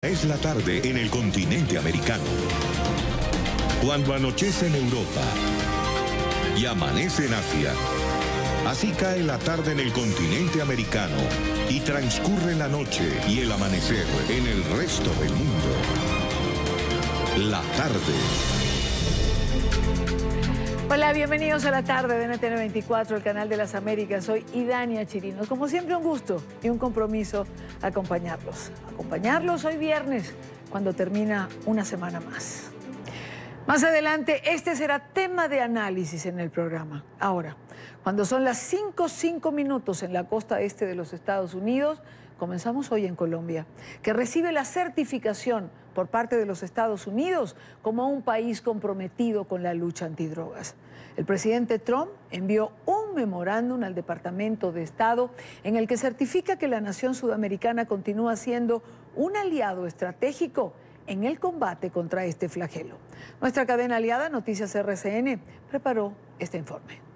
Es la tarde en el continente americano. Cuando anochece en Europa y amanece en Asia, así cae la tarde en el continente americano y transcurre la noche y el amanecer en el resto del mundo. La tarde. Hola, bienvenidos a la tarde de NTN 24, el canal de las Américas. Soy Idania Chirinos. Como siempre, un gusto y un compromiso acompañarlos. Hoy viernes, cuando termina una semana más. Más adelante, este será tema de análisis en el programa. Ahora, cuando son las 5:05 minutos en la costa este de los Estados Unidos, comenzamos hoy en Colombia, que recibe la certificación por parte de los Estados Unidos como un país comprometido con la lucha antidrogas. El presidente Trump envió un memorándum al Departamento de Estado en el que certifica que la nación sudamericana continúa siendo un aliado estratégico en el combate contra este flagelo. Nuestra cadena aliada, Noticias RCN, preparó este informe.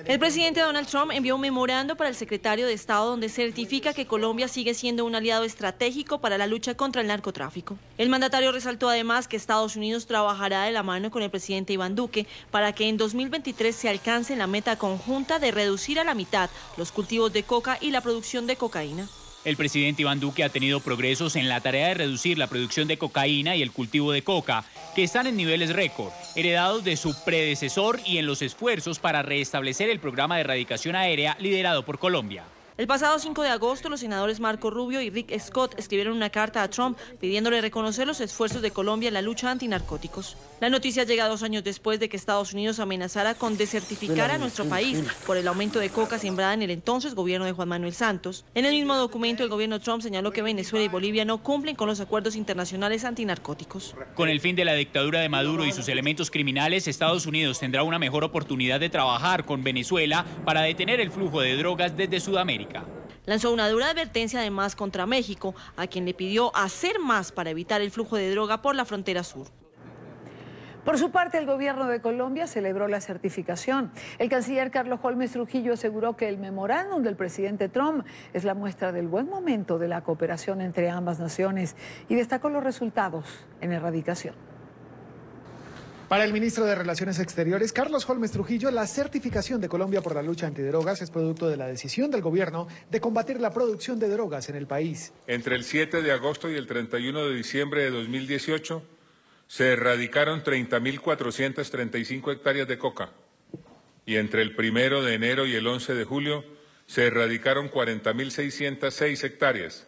El presidente Donald Trump envió un memorando para el secretario de Estado donde certifica que Colombia sigue siendo un aliado estratégico para la lucha contra el narcotráfico. El mandatario resaltó además que Estados Unidos trabajará de la mano con el presidente Iván Duque para que en 2023 se alcance la meta conjunta de reducir a la mitad los cultivos de coca y la producción de cocaína. El presidente Iván Duque ha tenido progresos en la tarea de reducir la producción de cocaína y el cultivo de coca, que están en niveles récord, heredados de su predecesor y en los esfuerzos para restablecer el programa de erradicación aérea liderado por Colombia. El pasado 5 de agosto, los senadores Marco Rubio y Rick Scott escribieron una carta a Trump pidiéndole reconocer los esfuerzos de Colombia en la lucha antinarcóticos. La noticia llega 2 años después de que Estados Unidos amenazara con desertificar a nuestro país por el aumento de coca sembrada en el entonces gobierno de Juan Manuel Santos. En el mismo documento, el gobierno Trump señaló que Venezuela y Bolivia no cumplen con los acuerdos internacionales antinarcóticos. Con el fin de la dictadura de Maduro y sus elementos criminales, Estados Unidos tendrá una mejor oportunidad de trabajar con Venezuela para detener el flujo de drogas desde Sudamérica. Lanzó una dura advertencia además contra México, a quien le pidió hacer más para evitar el flujo de droga por la frontera sur. Por su parte, el gobierno de Colombia celebró la certificación. El canciller Carlos Holmes Trujillo aseguró que el memorándum del presidente Trump es la muestra del buen momento de la cooperación entre ambas naciones y destacó los resultados en erradicación. Para el ministro de Relaciones Exteriores, Carlos Holmes Trujillo, la certificación de Colombia por la lucha antidrogas es producto de la decisión del gobierno de combatir la producción de drogas en el país. Entre el 7 de agosto y el 31 de diciembre de 2018, se erradicaron 30.435 hectáreas de coca. Y entre el 1 de enero y el 11 de julio, se erradicaron 40.606 hectáreas.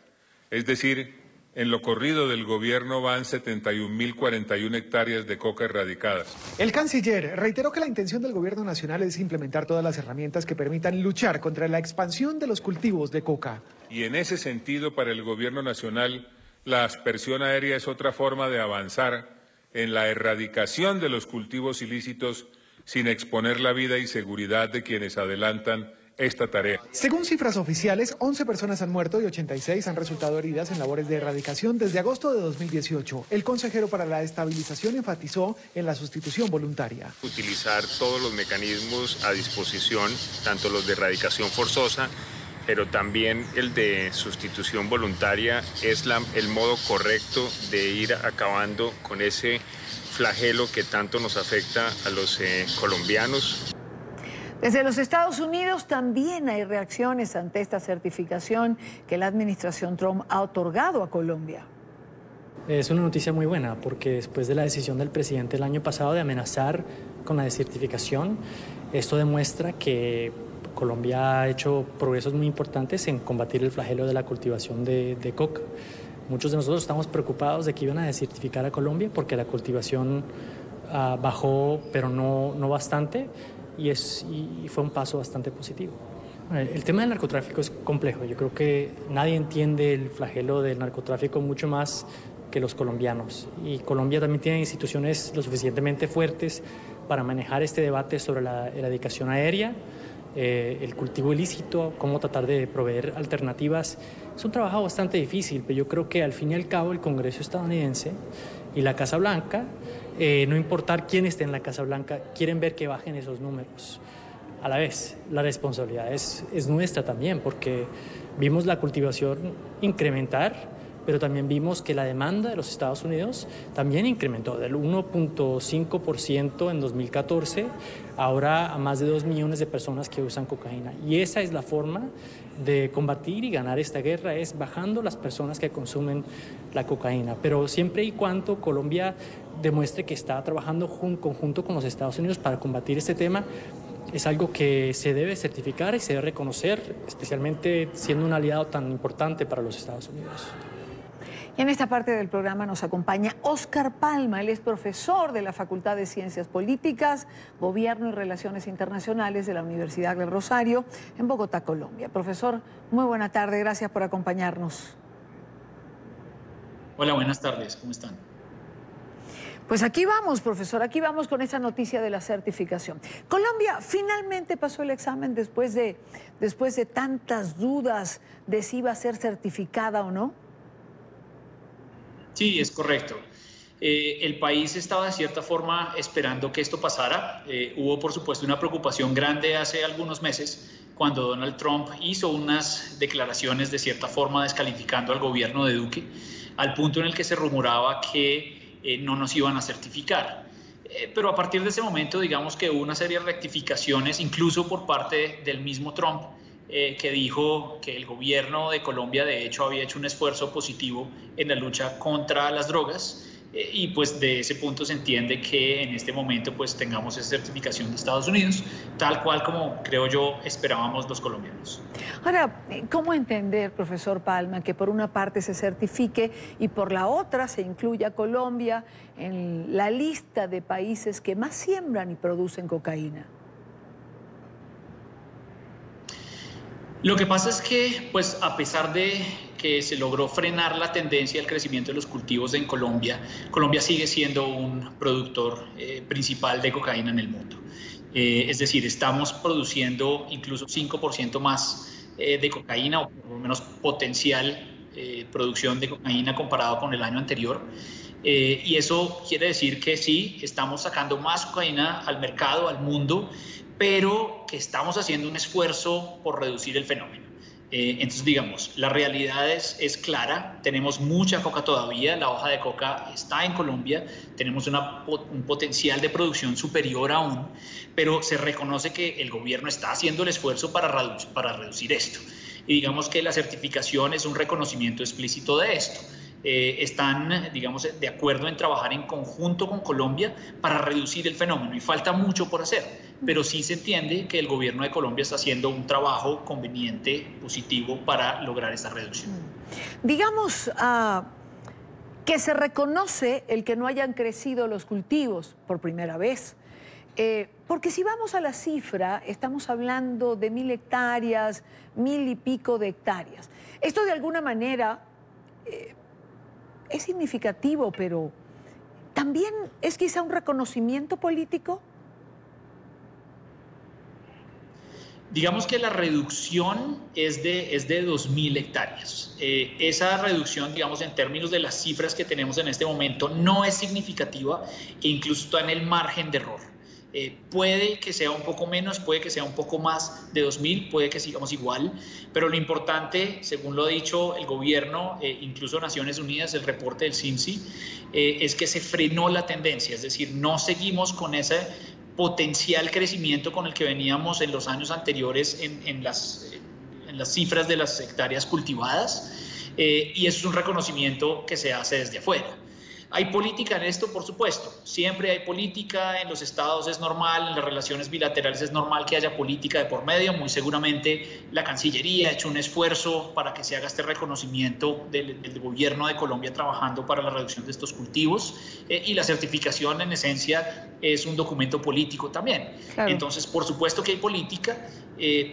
Es decir, en lo corrido del gobierno van 71.041 hectáreas de coca erradicadas. El canciller reiteró que la intención del gobierno nacional es implementar todas las herramientas que permitan luchar contra la expansión de los cultivos de coca. Y en ese sentido, para el gobierno nacional, la aspersión aérea es otra forma de avanzar en la erradicación de los cultivos ilícitos sin exponer la vida y seguridad de quienes adelantan esta tarea. Según cifras oficiales, 11 personas han muerto y 86 han resultado heridas en labores de erradicación desde agosto de 2018. El consejero para la estabilización enfatizó en la sustitución voluntaria. Utilizar todos los mecanismos a disposición, tanto los de erradicación forzosa, pero también el de sustitución voluntaria, es el modo correcto de ir acabando con ese flagelo que tanto nos afecta a los colombianos. Desde los Estados Unidos también hay reacciones ante esta certificación que la administración Trump ha otorgado a Colombia. Es una noticia muy buena porque después de la decisión del presidente el año pasado de amenazar con la desertificación, esto demuestra que Colombia ha hecho progresos muy importantes en combatir el flagelo de la cultivación de coca. Muchos de nosotros estamos preocupados de que iban a desertificar a Colombia porque la cultivación bajó, pero no bastante. Y fue un paso bastante positivo. El tema del narcotráfico es complejo. Yo creo que nadie entiende el flagelo del narcotráfico mucho más que los colombianos. Y Colombia también tiene instituciones lo suficientemente fuertes para manejar este debate sobre la erradicación aérea, el cultivo ilícito, cómo tratar de proveer alternativas. Es un trabajo bastante difícil, pero yo creo que al fin y al cabo el Congreso estadounidense y la Casa Blanca, no importar quién esté en la Casa Blanca, quieren ver que bajen esos números. A la vez, la responsabilidad es nuestra también, porque vimos la cultivación incrementar pero también vimos que la demanda de los Estados Unidos también incrementó del 1.5% en 2014, ahora a más de 2 millones de personas que usan cocaína. Y esa es la forma de combatir y ganar esta guerra, es bajando las personas que consumen la cocaína. Pero siempre y cuando Colombia demuestre que está trabajando conjunto con los Estados Unidos para combatir este tema, es algo que se debe certificar y se debe reconocer, especialmente siendo un aliado tan importante para los Estados Unidos. Y en esta parte del programa nos acompaña Óscar Palma. Él es profesor de la Facultad de Ciencias Políticas, Gobierno y Relaciones Internacionales de la Universidad del Rosario en Bogotá, Colombia. Profesor, muy buena tarde, gracias por acompañarnos. Hola, buenas tardes, ¿cómo están? Pues aquí vamos, profesor, aquí vamos con esa noticia de la certificación. Colombia finalmente pasó el examen después de tantas dudas de si iba a ser certificada o no. Sí, es correcto. El país estaba de cierta forma esperando que esto pasara. Hubo, por supuesto, una preocupación grande hace algunos meses cuando Donald Trump hizo unas declaraciones de cierta forma descalificando al gobierno de Duque, al punto en el que se rumoraba que no nos iban a certificar. Pero a partir de ese momento, digamos que hubo una serie de rectificaciones, incluso por parte del mismo Trump, que dijo que el gobierno de Colombia de hecho había hecho un esfuerzo positivo en la lucha contra las drogas y pues de ese punto se entiende que en este momento pues tengamos esa certificación de Estados Unidos, tal cual como creo yo esperábamos los colombianos. Ahora, ¿cómo entender, profesor Palma, que por una parte se certifique y por la otra se incluya a Colombia en la lista de países que más siembran y producen cocaína? Lo que pasa es que, pues, a pesar de que se logró frenar la tendencia del crecimiento de los cultivos en Colombia, Colombia sigue siendo un productor principal de cocaína en el mundo. Es decir, estamos produciendo incluso 5% más de cocaína, o por lo menos potencial producción de cocaína comparado con el año anterior. Y eso quiere decir que sí, estamos sacando más cocaína al mercado, al mundo, pero que estamos haciendo un esfuerzo por reducir el fenómeno. Entonces, digamos, la realidad es clara, tenemos mucha coca todavía, la hoja de coca está en Colombia, tenemos un potencial de producción superior aún, pero se reconoce que el gobierno está haciendo el esfuerzo para reducir esto. Y digamos que la certificación es un reconocimiento explícito de esto. Están, digamos, de acuerdo en trabajar en conjunto con Colombia para reducir el fenómeno y falta mucho por hacer, pero sí se entiende que el gobierno de Colombia está haciendo un trabajo conveniente, positivo para lograr esta reducción. Digamos que se reconoce el que no hayan crecido los cultivos por primera vez, porque si vamos a la cifra, estamos hablando de 1.000 hectáreas, 1.000 y pico de hectáreas. Esto de alguna manera es significativo, pero ¿también es quizá un reconocimiento político? Digamos que la reducción es de 2.000 hectáreas. Esa reducción, digamos, en términos de las cifras que tenemos en este momento, no es significativa e incluso está en el margen de error. Puede que sea un poco menos, puede que sea un poco más de 2.000, puede que sigamos igual, pero lo importante, según lo ha dicho el gobierno, incluso Naciones Unidas, el reporte del CIMSI, es que se frenó la tendencia, es decir, no seguimos con ese potencial crecimiento con el que veníamos en los años anteriores en las cifras de las hectáreas cultivadas, y eso es un reconocimiento que se hace desde afuera. ¿Hay política en esto? Por supuesto. Siempre hay política, en los estados es normal, en las relaciones bilaterales es normal que haya política de por medio. Muy seguramente la Cancillería ha hecho un esfuerzo para que se haga este reconocimiento del gobierno de Colombia trabajando para la reducción de estos cultivos. Y la certificación, en esencia, es un documento político también. Claro. Entonces, por supuesto que hay política,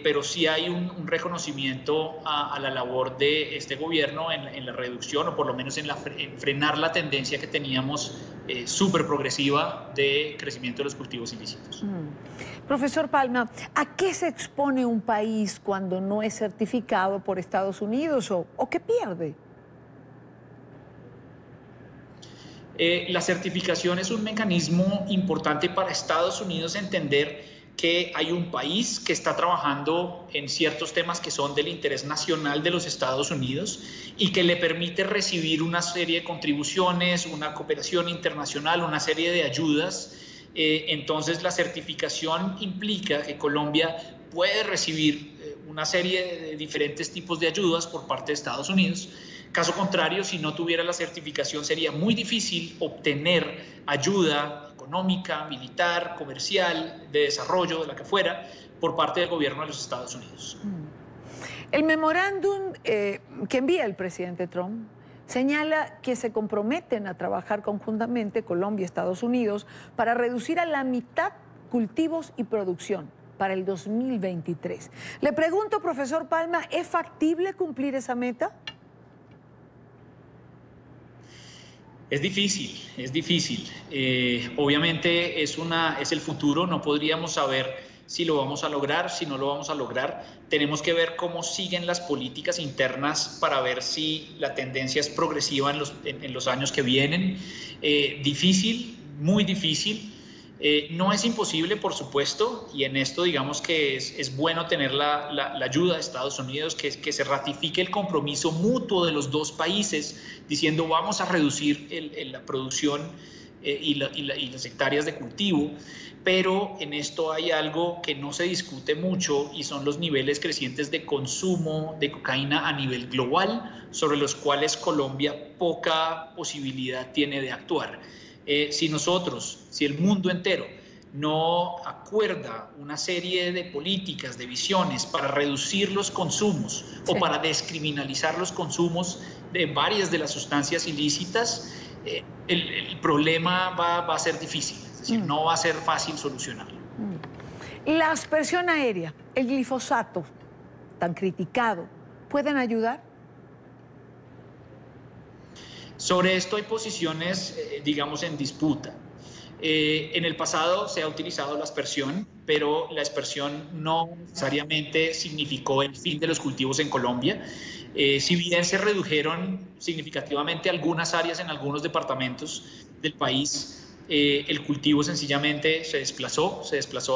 pero sí hay un reconocimiento a la labor de este gobierno en la reducción, o por lo menos en frenar la tendencia que teníamos súper progresiva de crecimiento de los cultivos ilícitos. Profesor Palma, ¿a qué se expone un país cuando no es certificado por Estados Unidos o qué pierde? La certificación es un mecanismo importante para Estados Unidos entender que hay un país que está trabajando en ciertos temas que son del interés nacional de los Estados Unidos y que le permite recibir una serie de contribuciones, una cooperación internacional, una serie de ayudas. Entonces la certificación implica que Colombia puede recibir una serie de diferentes tipos de ayudas por parte de Estados Unidos. Caso contrario, si no tuviera la certificación, sería muy difícil obtener ayuda económica, militar, comercial, de desarrollo, de la que fuera, por parte del gobierno de los Estados Unidos. El memorándum que envía el presidente Trump señala que se comprometen a trabajar conjuntamente Colombia y Estados Unidos para reducir a la mitad cultivos y producción para el 2023. Le pregunto, profesor Palma, ¿es factible cumplir esa meta? Es difícil, es difícil. Obviamente es el futuro, no podríamos saber si lo vamos a lograr, si no lo vamos a lograr. Tenemos que ver cómo siguen las políticas internas para ver si la tendencia es progresiva en los años que vienen. Difícil, muy difícil. No es imposible, por supuesto, y en esto digamos que es bueno tener la ayuda de Estados Unidos, que se ratifique el compromiso mutuo de los dos países, diciendo vamos a reducir la producción y las hectáreas de cultivo, pero en esto hay algo que no se discute mucho y son los niveles crecientes de consumo de cocaína a nivel global, sobre los cuales Colombia poca posibilidad tiene de actuar. Si el mundo entero no acuerda una serie de políticas, de visiones para reducir los consumos o para descriminalizar los consumos de varias de las sustancias ilícitas, el problema va a ser difícil, es decir, no va a ser fácil solucionarlo. La aspersión aérea, el glifosato, tan criticado, ¿pueden ayudar? Sobre esto hay posiciones, digamos, en disputa. En el pasado se ha utilizado la aspersión, pero la aspersión no necesariamente significó el fin de los cultivos en Colombia. Si bien se redujeron significativamente algunas áreas en algunos departamentos del país, el cultivo sencillamente se desplazó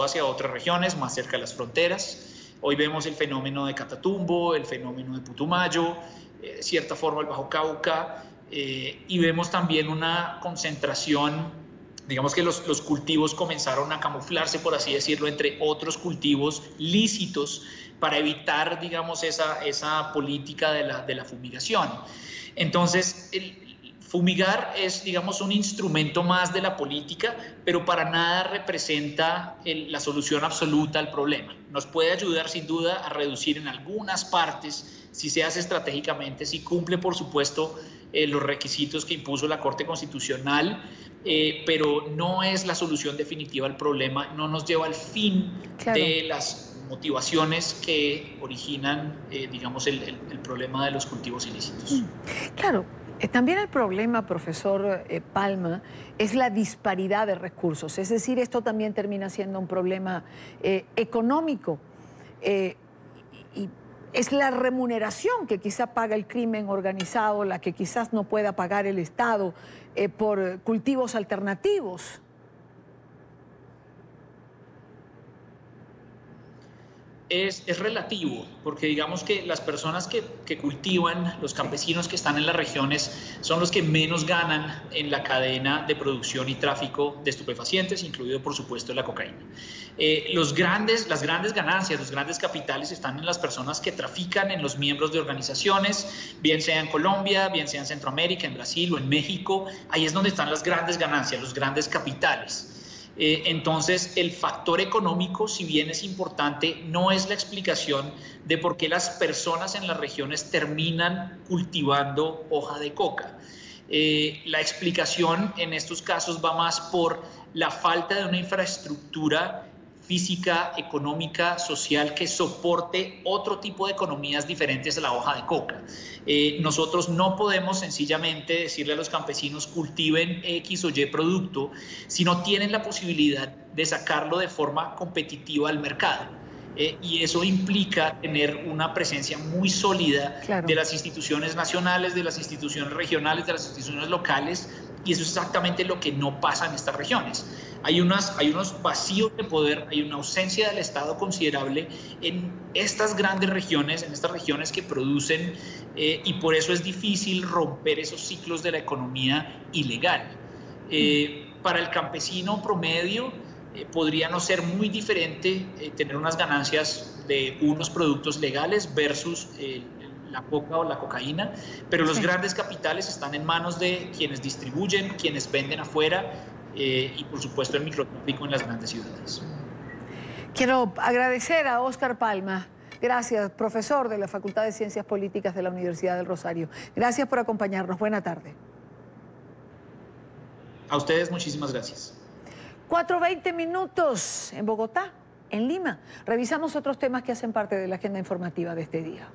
hacia otras regiones más cerca de las fronteras. Hoy vemos el fenómeno de Catatumbo, el fenómeno de Putumayo, de cierta forma el Bajo Cauca, y vemos también una concentración, digamos que los cultivos comenzaron a camuflarse, por así decirlo, entre otros cultivos lícitos para evitar, digamos, esa política de la fumigación. Entonces, fumigar es, digamos, un instrumento más de la política, pero para nada representa la solución absoluta al problema. Nos puede ayudar, sin duda, a reducir en algunas partes, si se hace estratégicamente, si cumple, por supuesto, los requisitos que impuso la Corte Constitucional, pero no es la solución definitiva al problema, no nos lleva al fin de las motivaciones que originan, digamos, el problema de los cultivos ilícitos. Claro. También el problema, profesor Palma, es la disparidad de recursos. Es decir, esto también termina siendo un problema económico. Y es la remuneración que quizá paga el crimen organizado, la que quizás no pueda pagar el Estado por cultivos alternativos. Es relativo, porque digamos que las personas que cultivan, los campesinos que están en las regiones, son los que menos ganan en la cadena de producción y tráfico de estupefacientes, incluido por supuesto la cocaína. Las grandes ganancias, los grandes capitales están en las personas que trafican, en los miembros de organizaciones, bien sea en Colombia, bien sea en Centroamérica, en Brasil o en México. Ahí es donde están las grandes ganancias, los grandes capitales. Entonces, el factor económico, si bien es importante, no es la explicación de por qué las personas en las regiones terminan cultivando hoja de coca. La explicación en estos casos va más por la falta de una infraestructura física, económica, social que soporte otro tipo de economías diferentes a la hoja de coca. Nosotros no podemos sencillamente decirle a los campesinos cultiven X o Y producto si no tienen la posibilidad de sacarlo de forma competitiva al mercado. y eso implica tener una presencia muy sólida de las instituciones nacionales, de las instituciones regionales, de las instituciones locales, y eso es exactamente lo que no pasa en estas regiones. Hay unos vacíos de poder, hay una ausencia del Estado considerable en estas grandes regiones, en estas regiones que producen, y por eso es difícil romper esos ciclos de la economía ilegal. Para el campesino promedio podría no ser muy diferente tener unas ganancias de unos productos legales versus la coca o la cocaína, pero los grandes capitales están en manos de quienes distribuyen, quienes venden afuera, y por supuesto el microtráfico en las grandes ciudades. Quiero agradecer a Óscar Palma. Gracias, profesor de la Facultad de Ciencias Políticas de la Universidad del Rosario. Gracias por acompañarnos. Buena tarde. A ustedes muchísimas gracias. 4:20 minutos en Bogotá, en Lima. Revisamos otros temas que hacen parte de la agenda informativa de este día.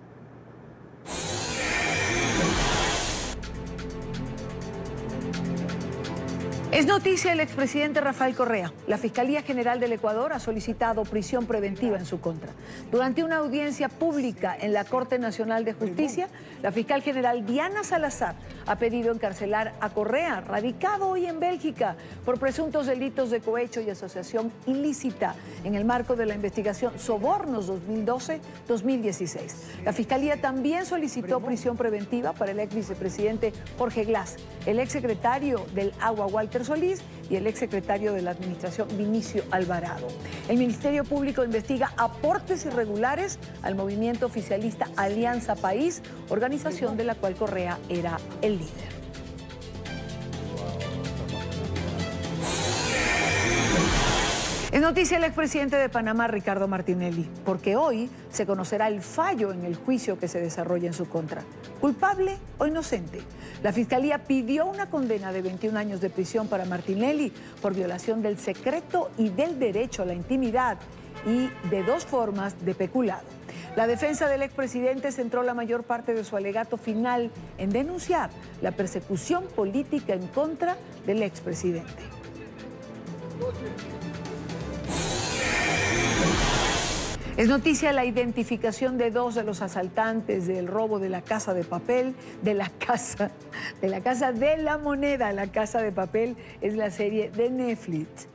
Es noticia el expresidente Rafael Correa. La Fiscalía General del Ecuador ha solicitado prisión preventiva en su contra. Durante una audiencia pública en la Corte Nacional de Justicia, la fiscal general Diana Salazar ha pedido encarcelar a Correa, radicado hoy en Bélgica, por presuntos delitos de cohecho y asociación ilícita en el marco de la investigación Sobornos 2012-2016. La Fiscalía también solicitó prisión preventiva para el ex vicepresidente Jorge Glass, el ex secretario del Agua Walter Solís y el exsecretario de la Administración Vinicio Alvarado. El Ministerio Público investiga aportes irregulares al movimiento oficialista Alianza País, organización de la cual Correa era el líder. Es noticia el expresidente de Panamá, Ricardo Martinelli, porque hoy se conocerá el fallo en el juicio que se desarrolla en su contra. ¿Culpable o inocente? La Fiscalía pidió una condena de 21 años de prisión para Martinelli por violación del secreto y del derecho a la intimidad y de 2 formas de peculado. La defensa del expresidente centró la mayor parte de su alegato final en denunciar la persecución política en contra del expresidente. Es noticia la identificación de 2 de los asaltantes del robo de la Casa de Papel, de la Casa de la Moneda. La Casa de Papel es la serie de Netflix.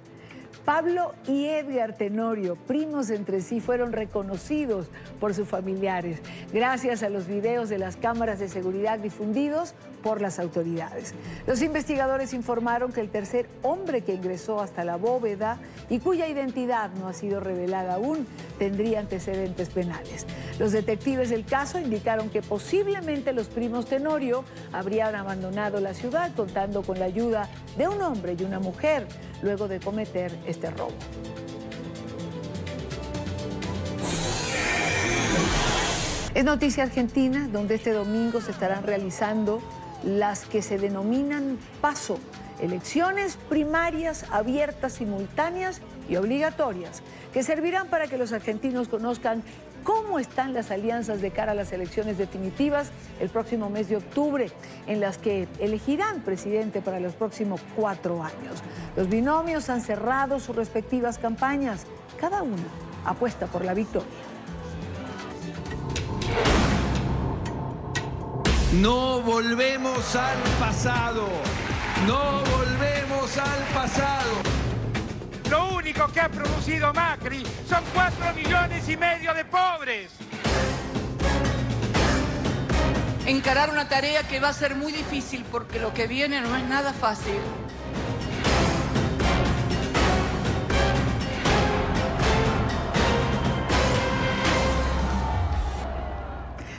Pablo y Edgar Tenorio, primos entre sí, fueron reconocidos por sus familiares gracias a los videos de las cámaras de seguridad difundidos por las autoridades. Los investigadores informaron que el tercer hombre que ingresó hasta la bóveda y cuya identidad no ha sido revelada aún tendría antecedentes penales. Los detectives del caso indicaron que posiblemente los primos Tenorio habrían abandonado la ciudad contando con la ayuda de un hombre y una mujer luego de cometer este robo. Es noticia argentina, donde este domingo se estarán realizando las que se denominan PASO, elecciones primarias abiertas, simultáneas y obligatorias, que servirán para que los argentinos conozcan cómo están las alianzas de cara a las elecciones definitivas el próximo mes de octubre, en las que elegirán presidente para los próximos 4 años. Los binomios han cerrado sus respectivas campañas. Cada uno apuesta por la victoria. No volvemos al pasado. No volvemos al pasado. Lo único que ha producido Macri son 4,5 millones de pobres. Encarar una tarea que va a ser muy difícil porque lo que viene no es nada fácil.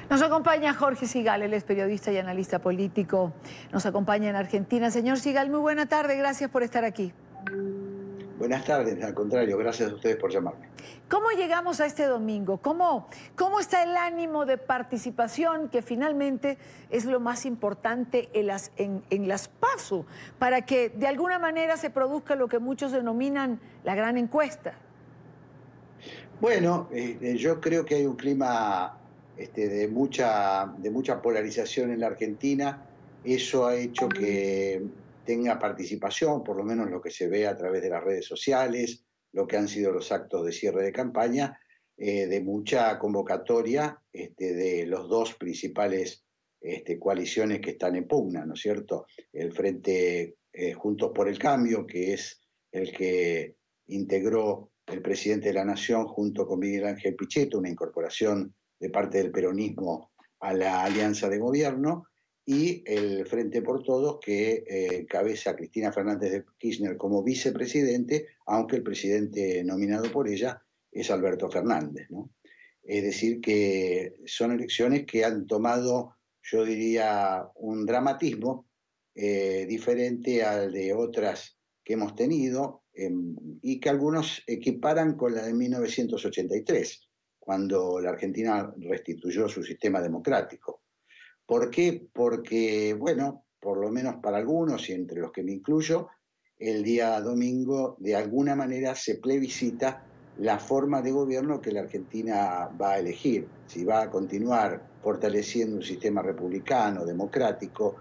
Nos acompaña Jorge Sigal, él es periodista y analista político. Nos acompaña en Argentina. Señor Sigal, muy buena tarde, gracias por estar aquí. Buenas tardes, al contrario, gracias a ustedes por llamarme. ¿Cómo llegamos a este domingo? ¿Cómo está el ánimo de participación, que finalmente es lo más importante en las PASO, para que de alguna manera se produzca lo que muchos denominan la gran encuesta? Bueno, yo creo que hay un clima de mucha polarización en la Argentina. Eso ha hecho que tenga participación, por lo menos lo que se ve a través de las redes sociales, lo que han sido los actos de cierre de campaña, de mucha convocatoria de los dos principales coaliciones que están en pugna, ¿no es cierto? El Frente Juntos por el Cambio, que es el que integró el presidente de la Nación junto con Miguel Ángel Pichetto, una incorporación de parte del peronismo a la alianza de gobierno, y el Frente por Todos, que encabeza a Cristina Fernández de Kirchner como vicepresidente, aunque el presidente nominado por ella es Alberto Fernández, ¿no? Es decir, que son elecciones que han tomado, yo diría, un dramatismo diferente al de otras que hemos tenido, y que algunos equiparan con la de 1983, cuando la Argentina restituyó su sistema democrático. ¿Por qué? Porque, bueno, por lo menos para algunos, y entre los que me incluyo, el día domingo de alguna manera se plebiscita la forma de gobierno que la Argentina va a elegir. Si va a continuar fortaleciendo un sistema republicano, democrático,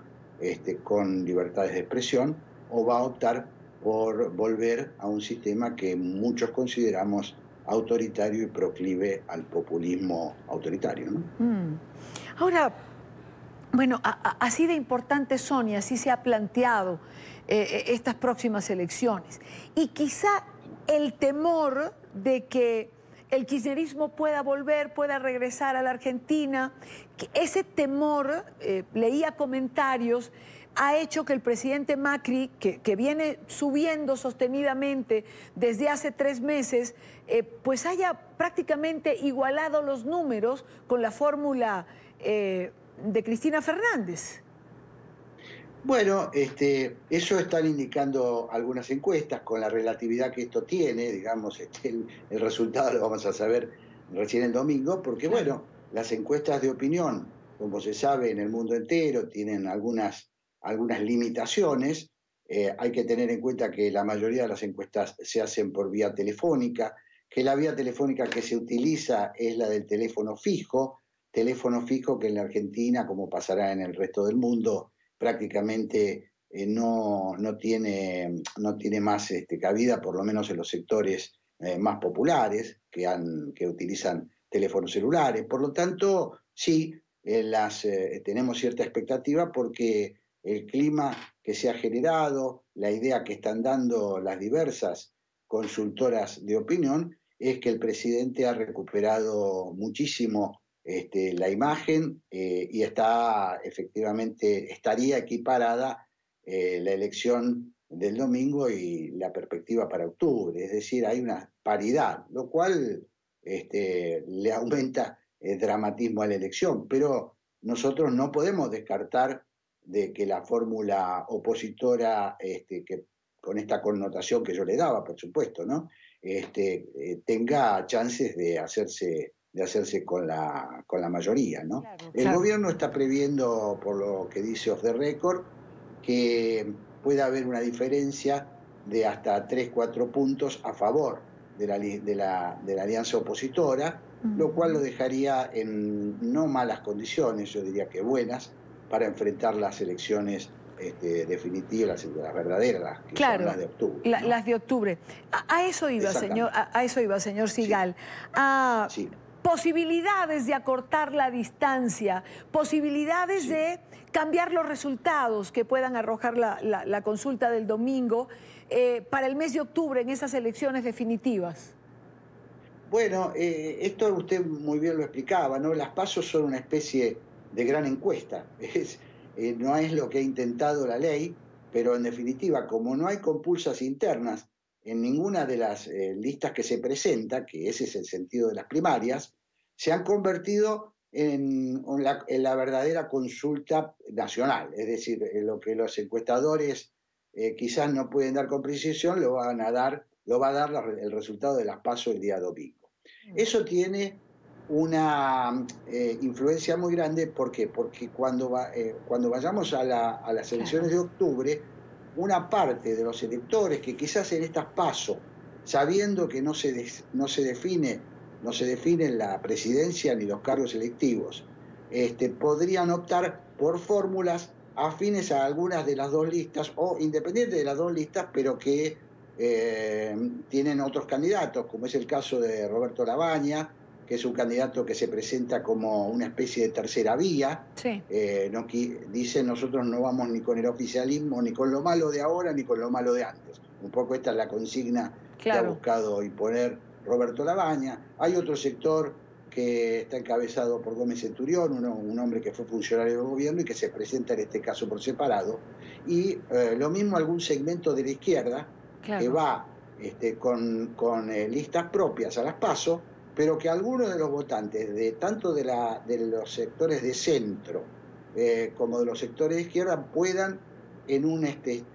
con libertades de expresión, o va a optar por volver a un sistema que muchos consideramos autoritario y proclive al populismo autoritario, ¿no? Ahora, bueno, así de importantes son y así se ha planteado estas próximas elecciones. Y quizá el temor de que el kirchnerismo pueda volver, pueda regresar a la Argentina, que ese temor, leía comentarios, ha hecho que el presidente Macri, que viene subiendo sostenidamente desde hace 3 meses, pues haya prácticamente igualado los números con la fórmula de Cristina Fernández. Bueno, eso están indicando algunas encuestas con la relatividad que esto tiene, digamos, el resultado lo vamos a saber recién el domingo, porque bueno, las encuestas de opinión, como se sabe en el mundo entero, tienen algunas limitaciones. Hay que tener en cuenta que la mayoría de las encuestas se hacen por vía telefónica, que la vía telefónica que se utiliza es la del teléfono fijo que en la Argentina, como pasará en el resto del mundo, prácticamente no tiene más cabida, por lo menos en los sectores más populares que utilizan teléfonos celulares. Por lo tanto, sí, tenemos cierta expectativa porque el clima que se ha generado, la idea que están dando las diversas consultoras de opinión, es que el presidente ha recuperado muchísimo la imagen y estaría equiparada la elección del domingo y la perspectiva para octubre. Es decir, hay una paridad, lo cual le aumenta el dramatismo a la elección. Pero nosotros no podemos descartar de que la fórmula opositora, que con esta connotación que yo le daba, por supuesto, ¿no? Tenga chances de hacerse con la mayoría, ¿no? Claro. El gobierno está previendo, por lo que dice Off the Record, que puede haber una diferencia de hasta 3-4 puntos a favor de la alianza opositora, lo cual lo dejaría en no malas condiciones, yo diría que buenas, para enfrentar las elecciones definitivas, las verdaderas, las que son las de octubre. ¿No? Las de octubre. A eso iba, señor Sigal. Sí. Posibilidades de acortar la distancia, posibilidades de cambiar los resultados que puedan arrojar la consulta del domingo para el mes de octubre en esas elecciones definitivas. Bueno, esto usted muy bien lo explicaba, ¿no? Las PASO son una especie de gran encuesta. No es lo que ha intentado la ley, pero en definitiva, como no hay compulsas internas en ninguna de las listas que se presenta, que ese es el sentido de las primarias, se han convertido en la verdadera consulta nacional. Es decir, lo que los encuestadores quizás no pueden dar con precisión, lo va a dar el resultado de las PASO el día domingo. Eso tiene una influencia muy grande. ¿Por qué? Porque cuando vayamos a las elecciones de octubre, una parte de los electores que quizás en estas PASO, sabiendo que no se define la presidencia ni los cargos electivos, podrían optar por fórmulas afines a algunas de las dos listas o independientes de las dos listas, pero que tienen otros candidatos, como es el caso de Roberto Labaña que es un candidato que se presenta como una especie de tercera vía. Sí. Dice, nosotros no vamos ni con el oficialismo, ni con lo malo de ahora, ni con lo malo de antes. Un poco esta es la consigna que ha buscado imponer Roberto Labaña. Hay otro sector que está encabezado por Gómez Centurión, un hombre que fue funcionario del gobierno y que se presenta en este caso por separado. Y lo mismo algún segmento de la izquierda que va con listas propias a las PASO, pero que algunos de los votantes, tanto de los sectores de centro como de los sectores de izquierda, puedan, en un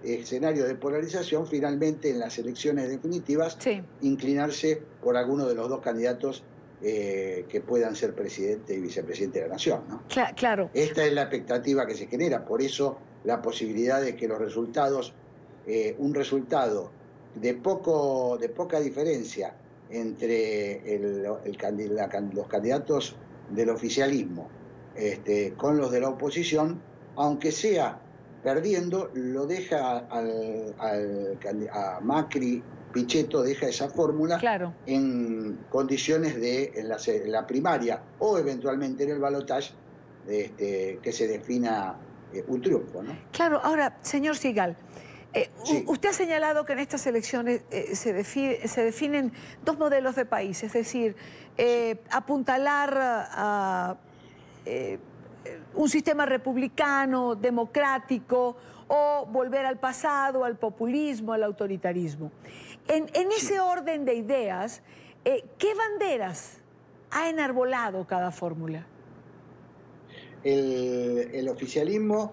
escenario de polarización, finalmente en las elecciones definitivas, inclinarse por alguno de los dos candidatos que puedan ser presidente y vicepresidente de la Nación, ¿no? Claro. Esta es la expectativa que se genera, por eso la posibilidad de que los resultados, un resultado de poca diferencia entre los candidatos del oficialismo con los de la oposición, aunque sea perdiendo, lo deja a Macri, Pichetto deja esa fórmula en condiciones de en la primaria o eventualmente en el balotaje que se defina un triunfo, ¿no? Claro, ahora, señor Sigal, usted ha señalado que en estas elecciones se definen dos modelos de país, es decir, apuntalar a un sistema republicano, democrático, o volver al pasado, al populismo, al autoritarismo. En ese orden de ideas, ¿qué banderas ha enarbolado cada fórmula? El oficialismo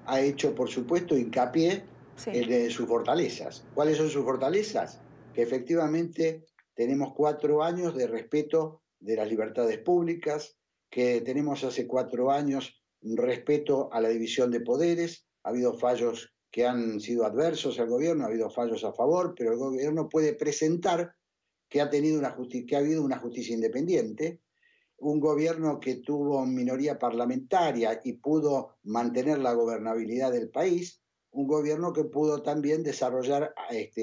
ha hecho, por supuesto, hincapié en sus fortalezas. ¿Cuáles son sus fortalezas? Que efectivamente tenemos 4 años de respeto de las libertades públicas, que tenemos hace 4 años respeto a la división de poderes. Ha habido fallos que han sido adversos al gobierno, ha habido fallos a favor, pero el gobierno puede presentar que ha habido una justicia independiente, un gobierno que tuvo minoría parlamentaria y pudo mantener la gobernabilidad del país, un gobierno que pudo también desarrollar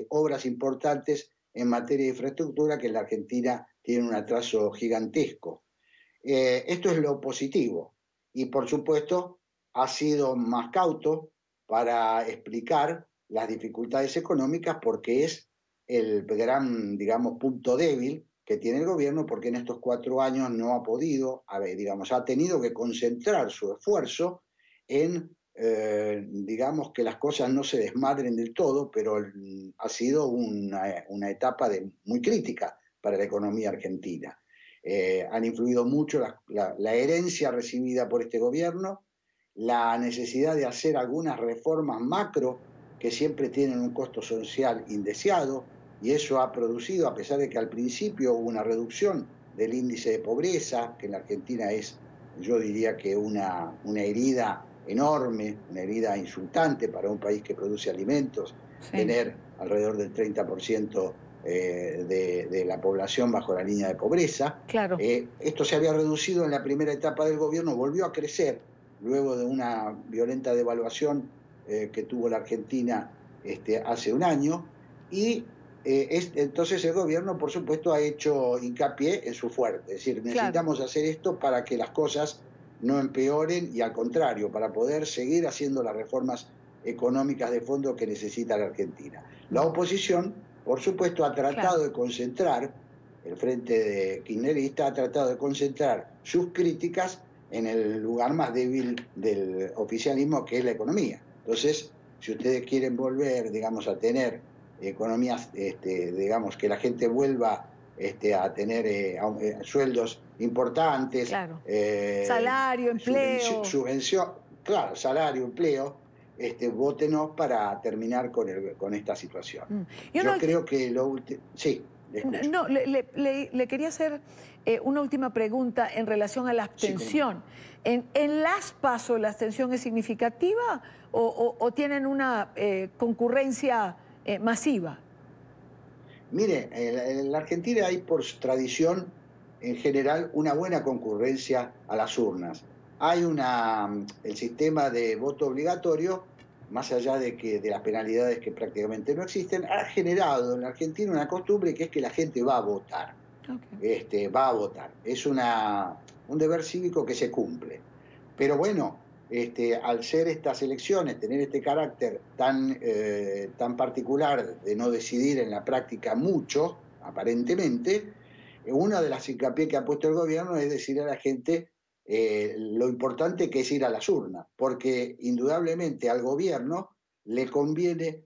obras importantes en materia de infraestructura, que en la Argentina tiene un atraso gigantesco. Esto es lo positivo. Y por supuesto ha sido más cauto para explicar las dificultades económicas, porque es el gran, digamos, punto débil que tiene el gobierno, porque en estos 4 años no ha podido, ha tenido que concentrar su esfuerzo en, digamos, que las cosas no se desmadren del todo, pero ha sido una etapa muy crítica para la economía argentina. Han influido mucho la herencia recibida por este gobierno, la necesidad de hacer algunas reformas macro que siempre tienen un costo social indeseado, y eso ha producido, a pesar de que al principio hubo una reducción del índice de pobreza, que en la Argentina es, yo diría que una herida enorme, una herida insultante para un país que produce alimentos, tener alrededor del 30% de la población bajo la línea de pobreza. Esto se había reducido en la primera etapa del gobierno, volvió a crecer luego de una violenta devaluación que tuvo la Argentina hace un año, y entonces el gobierno, por supuesto, ha hecho hincapié en su fuerte, es decir, necesitamos hacer esto para que las cosas no empeoren y, al contrario, para poder seguir haciendo las reformas económicas de fondo que necesita la Argentina. La oposición, por supuesto, ha tratado de concentrar, el frente de kirchnerista ha tratado de concentrar sus críticas en el lugar más débil del oficialismo, que es la economía. Entonces, si ustedes quieren volver, digamos, a tener economías, digamos, que la gente vuelva a tener sueldos importantes, salario, empleo, subvención, salario, empleo, vótenos para terminar con esta situación. Yo creo que lo último... Sí. No, le quería hacer una última pregunta en relación a la abstención. ¿En las PASO la abstención es significativa o tienen una concurrencia masiva? Mire, en la Argentina hay por tradición, en general, una buena concurrencia a las urnas. Hay el sistema de voto obligatorio, más allá de las penalidades que prácticamente no existen, ha generado en la Argentina una costumbre, que es que la gente va a votar. va a votar. Es un deber cívico que se cumple. Pero bueno, al ser estas elecciones, tener este carácter tan particular de no decidir en la práctica mucho, aparentemente, una de las hincapié que ha puesto el gobierno es decir a la gente lo importante que es ir a las urnas, porque indudablemente al gobierno le conviene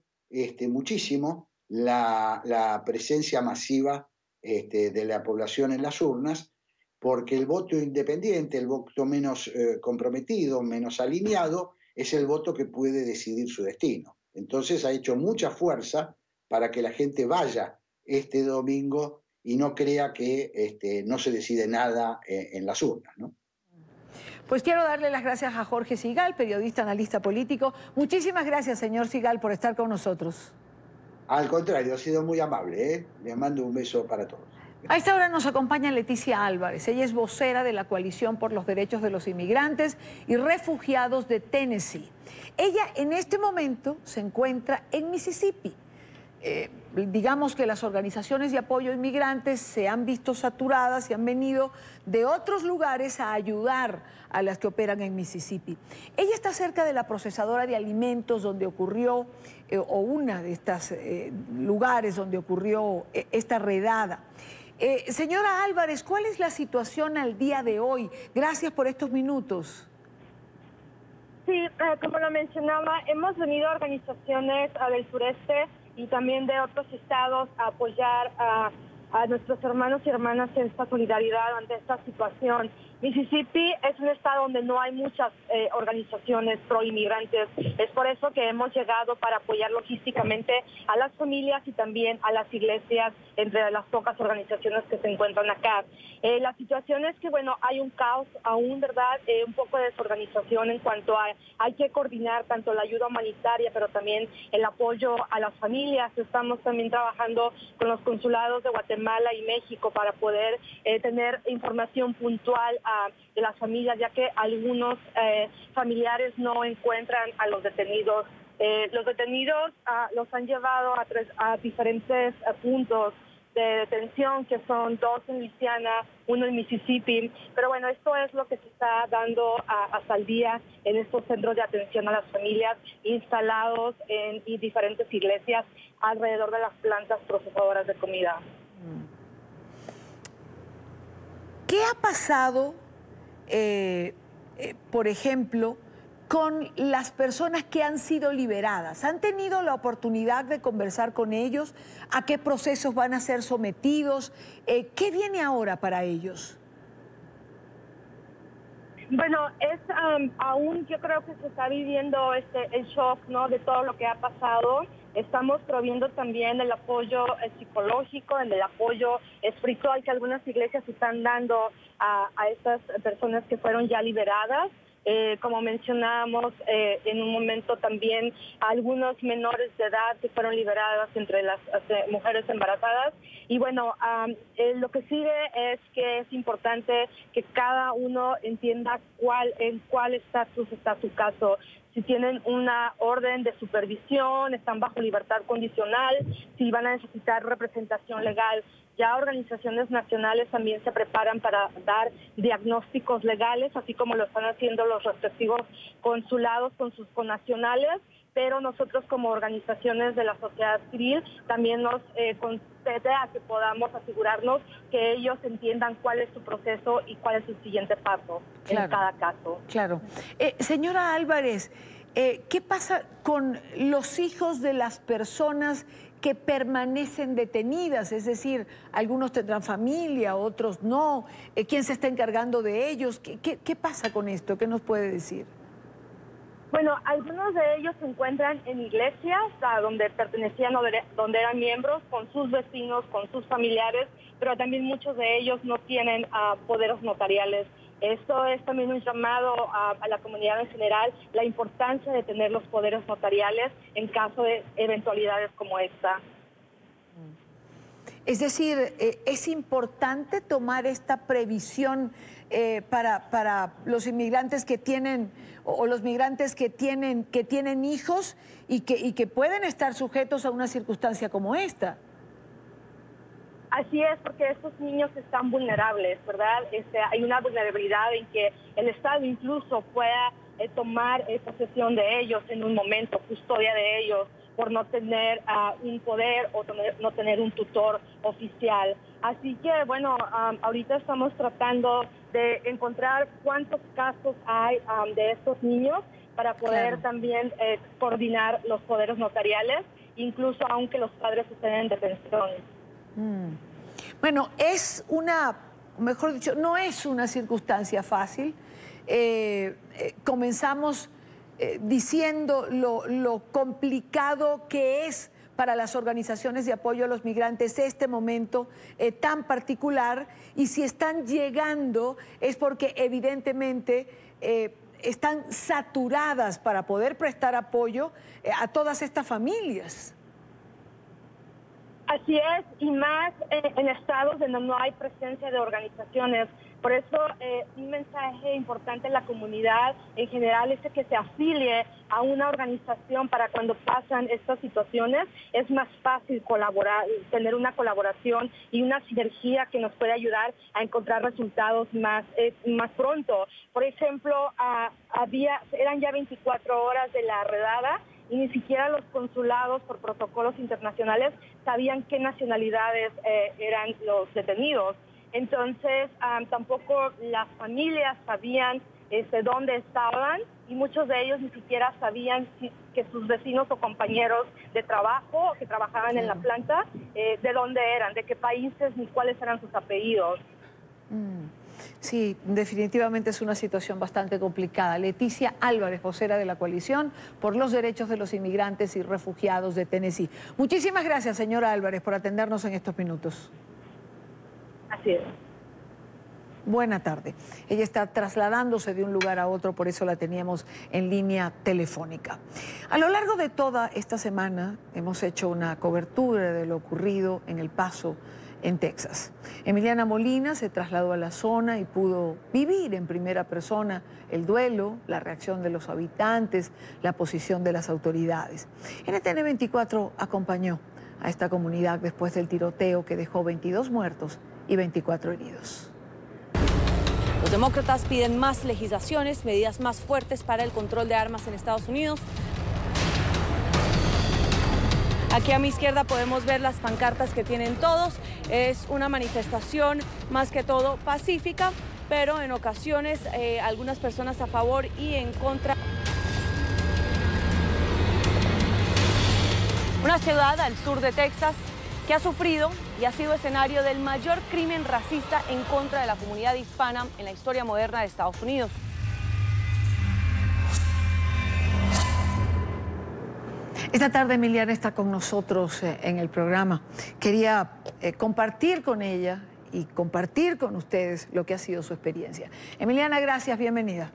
muchísimo la presencia masiva de la población en las urnas, porque el voto independiente, el voto menos comprometido, menos alineado, es el voto que puede decidir su destino. Entonces ha hecho mucha fuerza para que la gente vaya este domingo y no crea que no se decide nada en las urnas, ¿no? Pues quiero darle las gracias a Jorge Sigal, periodista, analista político. Muchísimas gracias, señor Sigal, por estar con nosotros. Al contrario, ha sido muy amable, ¿eh? Les mando un beso para todos. A esta hora nos acompaña Leticia Álvarez. Ella es vocera de la Coalición por los Derechos de los Inmigrantes y Refugiados de Tennessee. Ella en este momento se encuentra en Mississippi. Digamos que las organizaciones de apoyo a inmigrantes se han visto saturadas y han venido de otros lugares a ayudar a las que operan en Mississippi. Ella está cerca de la procesadora de alimentos donde ocurrió, o una de estos lugares donde ocurrió esta redada. Señora Álvarez, ¿cuál es la situación al día de hoy? Gracias por estos minutos. Sí, como lo mencionaba, hemos venido a organizaciones del sureste y también de otros estados a apoyar a nuestros hermanos y hermanas en esta solidaridad ante esta situación. Mississippi es un estado donde no hay muchas organizaciones pro-inmigrantes. Es por eso que hemos llegado para apoyar logísticamente a las familias y también a las iglesias, entre las pocas organizaciones que se encuentran acá. La situación es que, bueno, hay un caos aún, ¿verdad? Un poco de desorganización en cuanto a hay que coordinar tanto la ayuda humanitaria, pero también el apoyo a las familias. Estamos también trabajando con los consulados de Guatemala y México para poder tener información puntual de las familias, ya que algunos familiares no encuentran a los detenidos. Los detenidos los han llevado a diferentes puntos de detención, que son 2 en Luisiana, 1 en Mississippi. Pero bueno, esto es lo que se está dando hasta el día en estos centros de atención a las familias instalados en diferentes iglesias alrededor de las plantas procesadoras de comida. ¿Qué ha pasado, por ejemplo, con las personas que han sido liberadas? ¿Han tenido la oportunidad de conversar con ellos? ¿A qué procesos van a ser sometidos? ¿Qué viene ahora para ellos? Bueno, aún yo creo que se está viviendo el shock, ¿no?, de todo lo que ha pasado. Estamos proviendo también el apoyo psicológico, el apoyo espiritual que algunas iglesias están dando a estas personas que fueron ya liberadas. Como mencionábamos en un momento también, algunos menores de edad que fueron liberadas entre las mujeres embarazadas. Y bueno, lo que sigue es que es importante que cada uno entienda en cuál estatus está su caso. Si tienen una orden de supervisión, están bajo libertad condicional, si van a necesitar representación legal. Ya organizaciones nacionales también se preparan para dar diagnósticos legales, así como lo están haciendo los respectivos consulados con sus connacionales, pero nosotros como organizaciones de la sociedad civil también nos concede a que podamos asegurarnos que ellos entiendan cuál es su proceso y cuál es su siguiente paso en cada caso. Claro. Señora Álvarez, ¿qué pasa con los hijos de las personas que permanecen detenidas? Es decir, algunos tendrán familia, otros no. ¿Quién se está encargando de ellos? ¿Qué pasa con esto? ¿Qué nos puede decir? Bueno, algunos de ellos se encuentran en iglesias donde pertenecían o donde eran miembros, con sus vecinos, con sus familiares, pero también muchos de ellos no tienen poderes notariales. Esto es también un llamado a la comunidad en general, la importancia de tener los poderes notariales en caso de eventualidades como esta. Es decir, es importante tomar esta previsión para los inmigrantes que tienen, o los migrantes que tienen hijos y que pueden estar sujetos a una circunstancia como esta. Así es, porque estos niños están vulnerables, ¿verdad? Hay una vulnerabilidno en que el Estado incluso pueda tomar posesión de ellos en un momento, custodia de ellos, por no tener un poder o no tener un tutor oficial. Así que, bueno, ahorita estamos tratando de encontrar cuántos casos hay de estos niños para poder también coordinar los poderes notariales, incluso aunque los padres estén en detención. Bueno, mejor dicho, no es una circunstancia fácil. Comenzamos diciendo lo complicado que es para las organizaciones de apoyo a los migrantes este momento tan particular, y si están llegando es porque evidentemente están saturadas para poder prestar apoyo a todas estas familias. Así es, y más en estados donde no hay presencia de organizaciones. Por eso un mensaje importante en la comunidad en general es que se afilie a una organización para cuando pasan estas situaciones. Es más fácil colaborar, tener una colaboración y una sinergia que nos puede ayudar a encontrar resultados más pronto. Por ejemplo, eran ya 24 horas de la redada y ni siquiera los consulados por protocolos internacionales sabían qué nacionalidades eran los detenidos. Entonces, tampoco las familias sabían dónde estaban, y muchos de ellos ni siquiera sabían que sus vecinos o compañeros de trabajo que trabajaban en la planta, de dónde eran, de qué países, ni cuáles eran sus apellidos. Sí, definitivamente es una situación bastante complicada. Leticia Álvarez, vocera de la Coalición por los Derechos de los Inmigrantes y Refugiados de Tennessee. Muchísimas gracias, señora Álvarez, por atendernos en estos minutos. Así es. Buena tarde. Ella está trasladándose de un lugar a otro, por eso la teníamos en línea telefónica. A lo largo de toda esta semana hemos hecho una cobertura de lo ocurrido en El Paso, en Texas. Emiliana Molina se trasladó a la zona y pudo vivir en primera persona el duelo, la reacción de los habitantes, la posición de las autoridades. NTN 24 acompañó a esta comunidad después del tiroteo que dejó 22 muertos y 24 heridos. Los demócratas piden más legislaciones, medidas más fuertes para el control de armas en Estados Unidos. Aquí a mi izquierda podemos ver las pancartas que tienen todos. Es una manifestación más que todo pacífica, pero en ocasiones algunas personas a favor y en contra. Una ciudad al sur de Texas que ha sufrido y ha sido escenario del mayor crimen racista en contra de la comunidad hispana en la historia moderna de Estados Unidos. Esta tarde Emiliana está con nosotros en el programa. Quería compartir con ella y compartir con ustedes lo que ha sido su experiencia. Emiliana, gracias, bienvenida.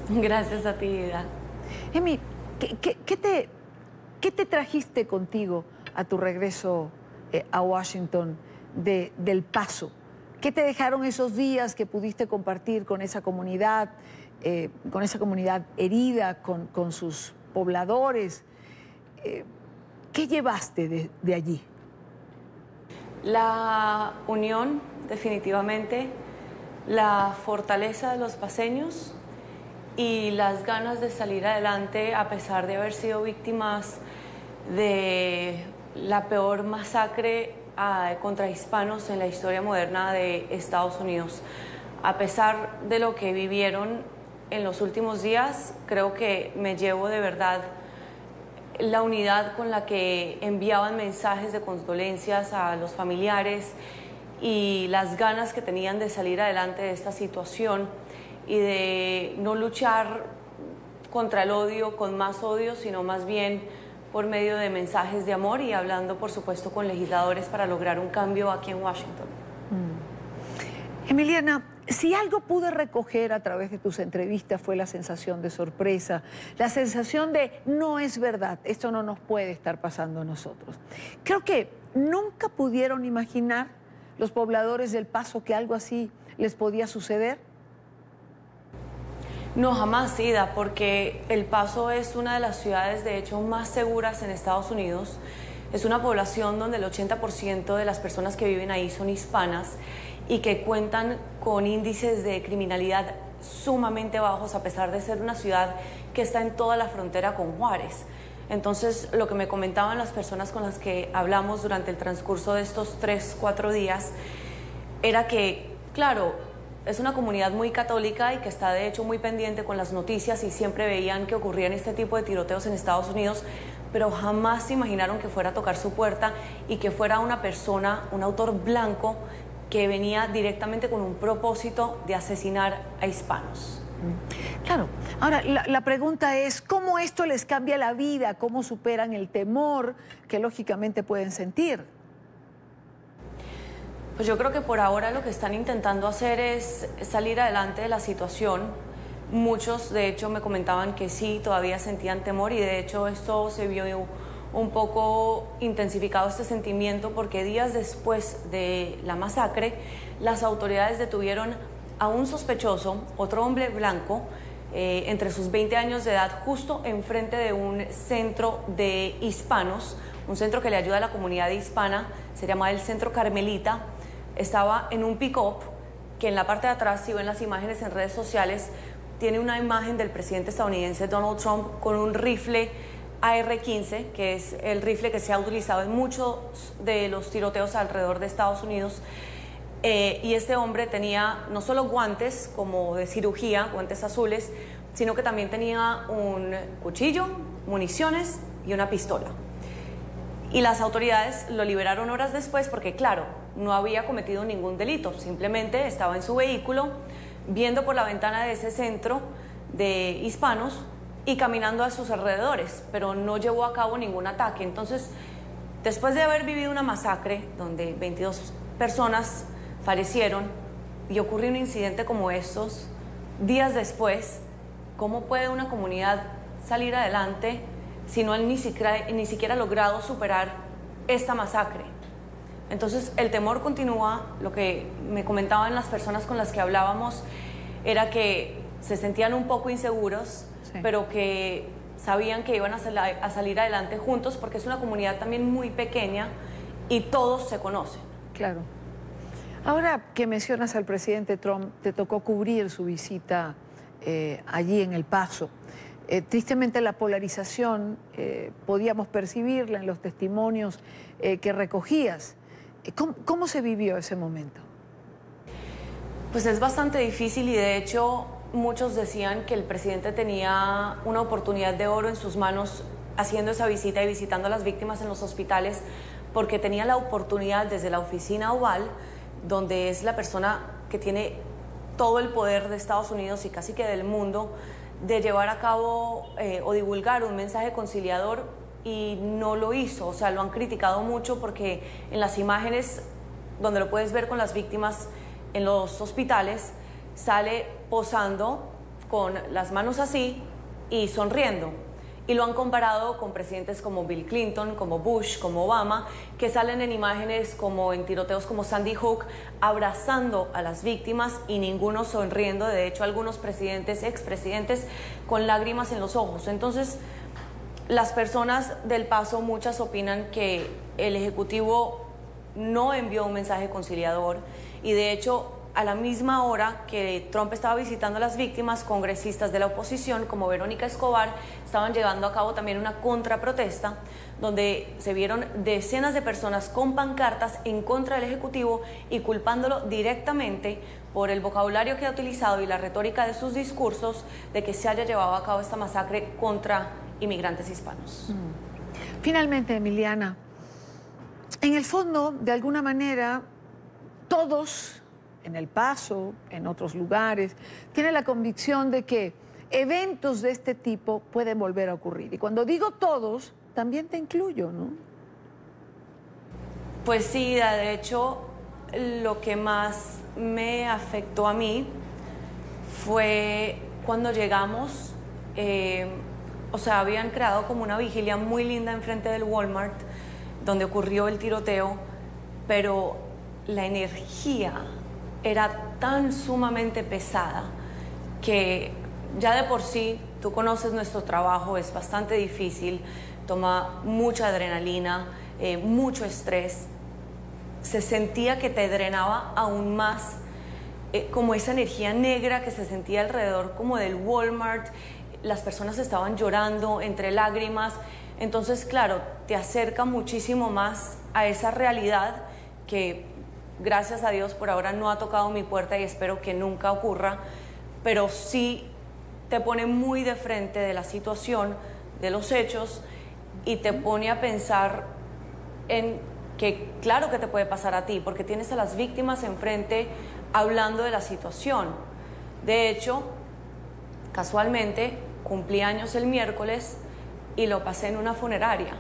Gracias a ti, Ida. Emi, ¿qué te trajiste contigo a tu regreso a Washington del Paso? ¿Qué te dejaron esos días que pudiste compartir con esa comunidad herida, con sus pobladores? ¿Qué llevaste de allí? La unión, definitivamente, la fortaleza de los paceños y las ganas de salir adelante a pesar de haber sido víctimas de la peor masacre contra hispanos en la historia moderna de Estados Unidos. A pesar de lo que vivieron en los últimos días, creo que me llevo de verdad la unidad con la que enviaban mensajes de condolencias a los familiares y las ganas que tenían de salir adelante de esta situación y de no luchar contra el odio con más odio, sino más bien por medio de mensajes de amor y hablando, por supuesto, con legisladores para lograr un cambio aquí en Washington. Emiliana, si algo pude recoger a través de tus entrevistas fue la sensación de sorpresa, la sensación de no es verdad, esto no nos puede estar pasando a nosotros. Creo que nunca pudieron imaginar los pobladores del Paso que algo así les podía suceder. No, jamás, Ida, porque El Paso es una de las ciudades, de hecho, más seguras en Estados Unidos. Es una población donde el 80% de las personas que viven ahí son hispanas y que cuentan con índices de criminalidad sumamente bajos, a pesar de ser una ciudad que está en toda la frontera con Juárez. Entonces, lo que me comentaban las personas con las que hablamos durante el transcurso de estos 3-4 días era que, claro, es una comunidad muy católica y que está de hecho muy pendiente con las noticias y siempre veían que ocurrían este tipo de tiroteos en Estados Unidos, pero jamás se imaginaron que fuera a tocar su puerta y que fuera una persona, un autor blanco, que venía directamente con un propósito de asesinar a hispanos. Claro. Ahora, la pregunta es, ¿cómo esto les cambia la vida? ¿Cómo superan el temor que lógicamente pueden sentir? Pues yo creo que por ahora lo que están intentando hacer es salir adelante de la situación. Muchos, de hecho, me comentaban que sí, todavía sentían temor y de hecho esto se vio un poco intensificado, este sentimiento, porque días después de la masacre, las autoridades detuvieron a un sospechoso, otro hombre blanco, entre sus 20 años de edad, justo enfrente de un centro de hispanos, un centro que le ayuda a la comunidad hispana, se llama el Centro Carmelita. Estaba en un pick-up que en la parte de atrás, si ven las imágenes en redes sociales, tiene una imagen del presidente estadounidense Donald Trump con un rifle AR-15, que es el rifle que se ha utilizado en muchos de los tiroteos alrededor de Estados Unidos. Y este hombre tenía no solo guantes como de cirugía, guantes azules, sino que también tenía un cuchillo, municiones y una pistola. Y las autoridades lo liberaron horas después porque, claro, no había cometido ningún delito, simplemente estaba en su vehículo viendo por la ventana de ese centro de hispanos y caminando a sus alrededores, pero no llevó a cabo ningún ataque. Entonces, después de haber vivido una masacre donde 22 personas fallecieron y ocurrió un incidente como estos, días después, ¿cómo puede una comunidad salir adelante si no han ni siquiera logrado superar esta masacre? Entonces, el temor continúa. Lo que me comentaban las personas con las que hablábamos era que se sentían un poco inseguros, sí, pero que sabían que iban a salir adelante juntos porque es una comunidad también muy pequeña y todos se conocen. Claro. Ahora que mencionas al presidente Trump, te tocó cubrir su visita allí en El Paso. Tristemente la polarización podíamos percibirla en los testimonios que recogías. ¿Cómo se vivió ese momento? Pues es bastante difícil y de hecho muchos decían que el presidente tenía una oportunidad de oro en sus manos haciendo esa visita y visitando a las víctimas en los hospitales, porque tenía la oportunidad desde la oficina oval, donde es la persona que tiene todo el poder de Estados Unidos y casi que del mundo, de llevar a cabo o divulgar un mensaje conciliador, y no lo hizo. O sea, lo han criticado mucho porque en las imágenes donde lo puedes ver con las víctimas en los hospitales, sale posando con las manos así y sonriendo. Y lo han comparado con presidentes como Bill Clinton, como Bush, como Obama, que salen en imágenes como en tiroteos como Sandy Hook, abrazando a las víctimas y ninguno sonriendo. De hecho, algunos presidentes, expresidentes, con lágrimas en los ojos. Entonces, las personas del Paso, muchas opinan que el Ejecutivo no envió un mensaje conciliador y de hecho a la misma hora que Trump estaba visitando a las víctimas, congresistas de la oposición como Verónica Escobar estaban llevando a cabo también una contraprotesta donde se vieron decenas de personas con pancartas en contra del Ejecutivo y culpándolo directamente por el vocabulario que ha utilizado y la retórica de sus discursos de que se haya llevado a cabo esta masacre contra inmigrantes hispanos. Finalmente, Emiliana, en el fondo, de alguna manera, todos en El Paso, en otros lugares, tienen la convicción de que eventos de este tipo pueden volver a ocurrir. Y cuando digo todos, también te incluyo, ¿no? Pues sí, de hecho, lo que más me afectó a mí fue cuando llegamos. O sea, habían creado como una vigilia muy linda enfrente del Walmart, donde ocurrió el tiroteo, pero la energía era tan sumamente pesada que ya de por sí, tú conoces nuestro trabajo, es bastante difícil, toma mucha adrenalina, mucho estrés. Se sentía que te drenaba aún más, como esa energía negra que se sentía alrededor como del Walmart. Las personas estaban llorando entre lágrimas. Entonces, claro, te acerca muchísimo más a esa realidad que, gracias a Dios, por ahora no ha tocado mi puerta y espero que nunca ocurra, pero sí te pone muy de frente de la situación, de los hechos, y te pone a pensar en que claro que te puede pasar a ti, porque tienes a las víctimas enfrente hablando de la situación. De hecho, casualmente, cumplí años el miércoles y lo pasé en una funeraria.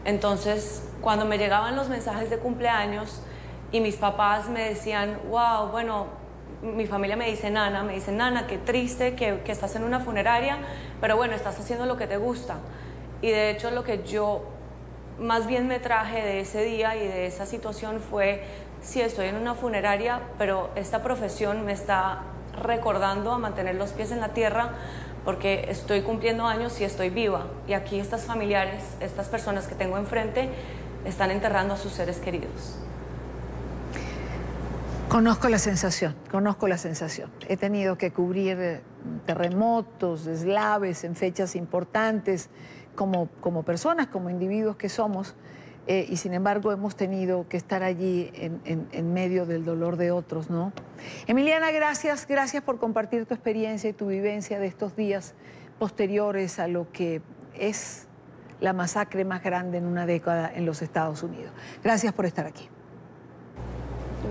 Entonces, cuando me llegaban los mensajes de cumpleaños y mis papás me decían, wow, bueno, mi familia me dice, Nana, qué triste que estás en una funeraria, pero bueno, estás haciendo lo que te gusta. Y de hecho, lo que yo más bien me traje de ese día y de esa situación fue, sí, estoy en una funeraria, pero esta profesión me está recordando a mantener los pies en la tierra, porque estoy cumpliendo años y estoy viva. Y aquí estas familiares, estas personas que tengo enfrente, están enterrando a sus seres queridos. Conozco la sensación. He tenido que cubrir terremotos, deslaves en fechas importantes, como personas, como individuos que somos, y sin embargo hemos tenido que estar allí en medio del dolor de otros, ¿no? Emiliana, gracias por compartir tu experiencia y tu vivencia de estos días posteriores a lo que es la masacre más grande en una década en los Estados Unidos. Gracias por estar aquí.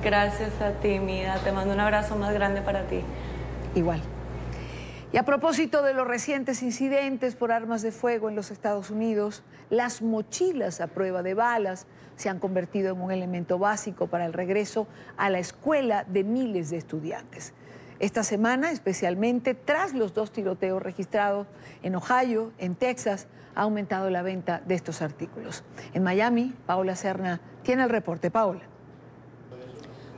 Gracias a ti, Mida. Te mando un abrazo más grande para ti. Igual. Y a propósito de los recientes incidentes por armas de fuego en los Estados Unidos, las mochilas a prueba de balas se han convertido en un elemento básico para el regreso a la escuela de miles de estudiantes. Esta semana, especialmente tras los 2 tiroteos registrados en Ohio, en Texas, ha aumentado la venta de estos artículos. En Miami, Paola Serna tiene el reporte. Paola.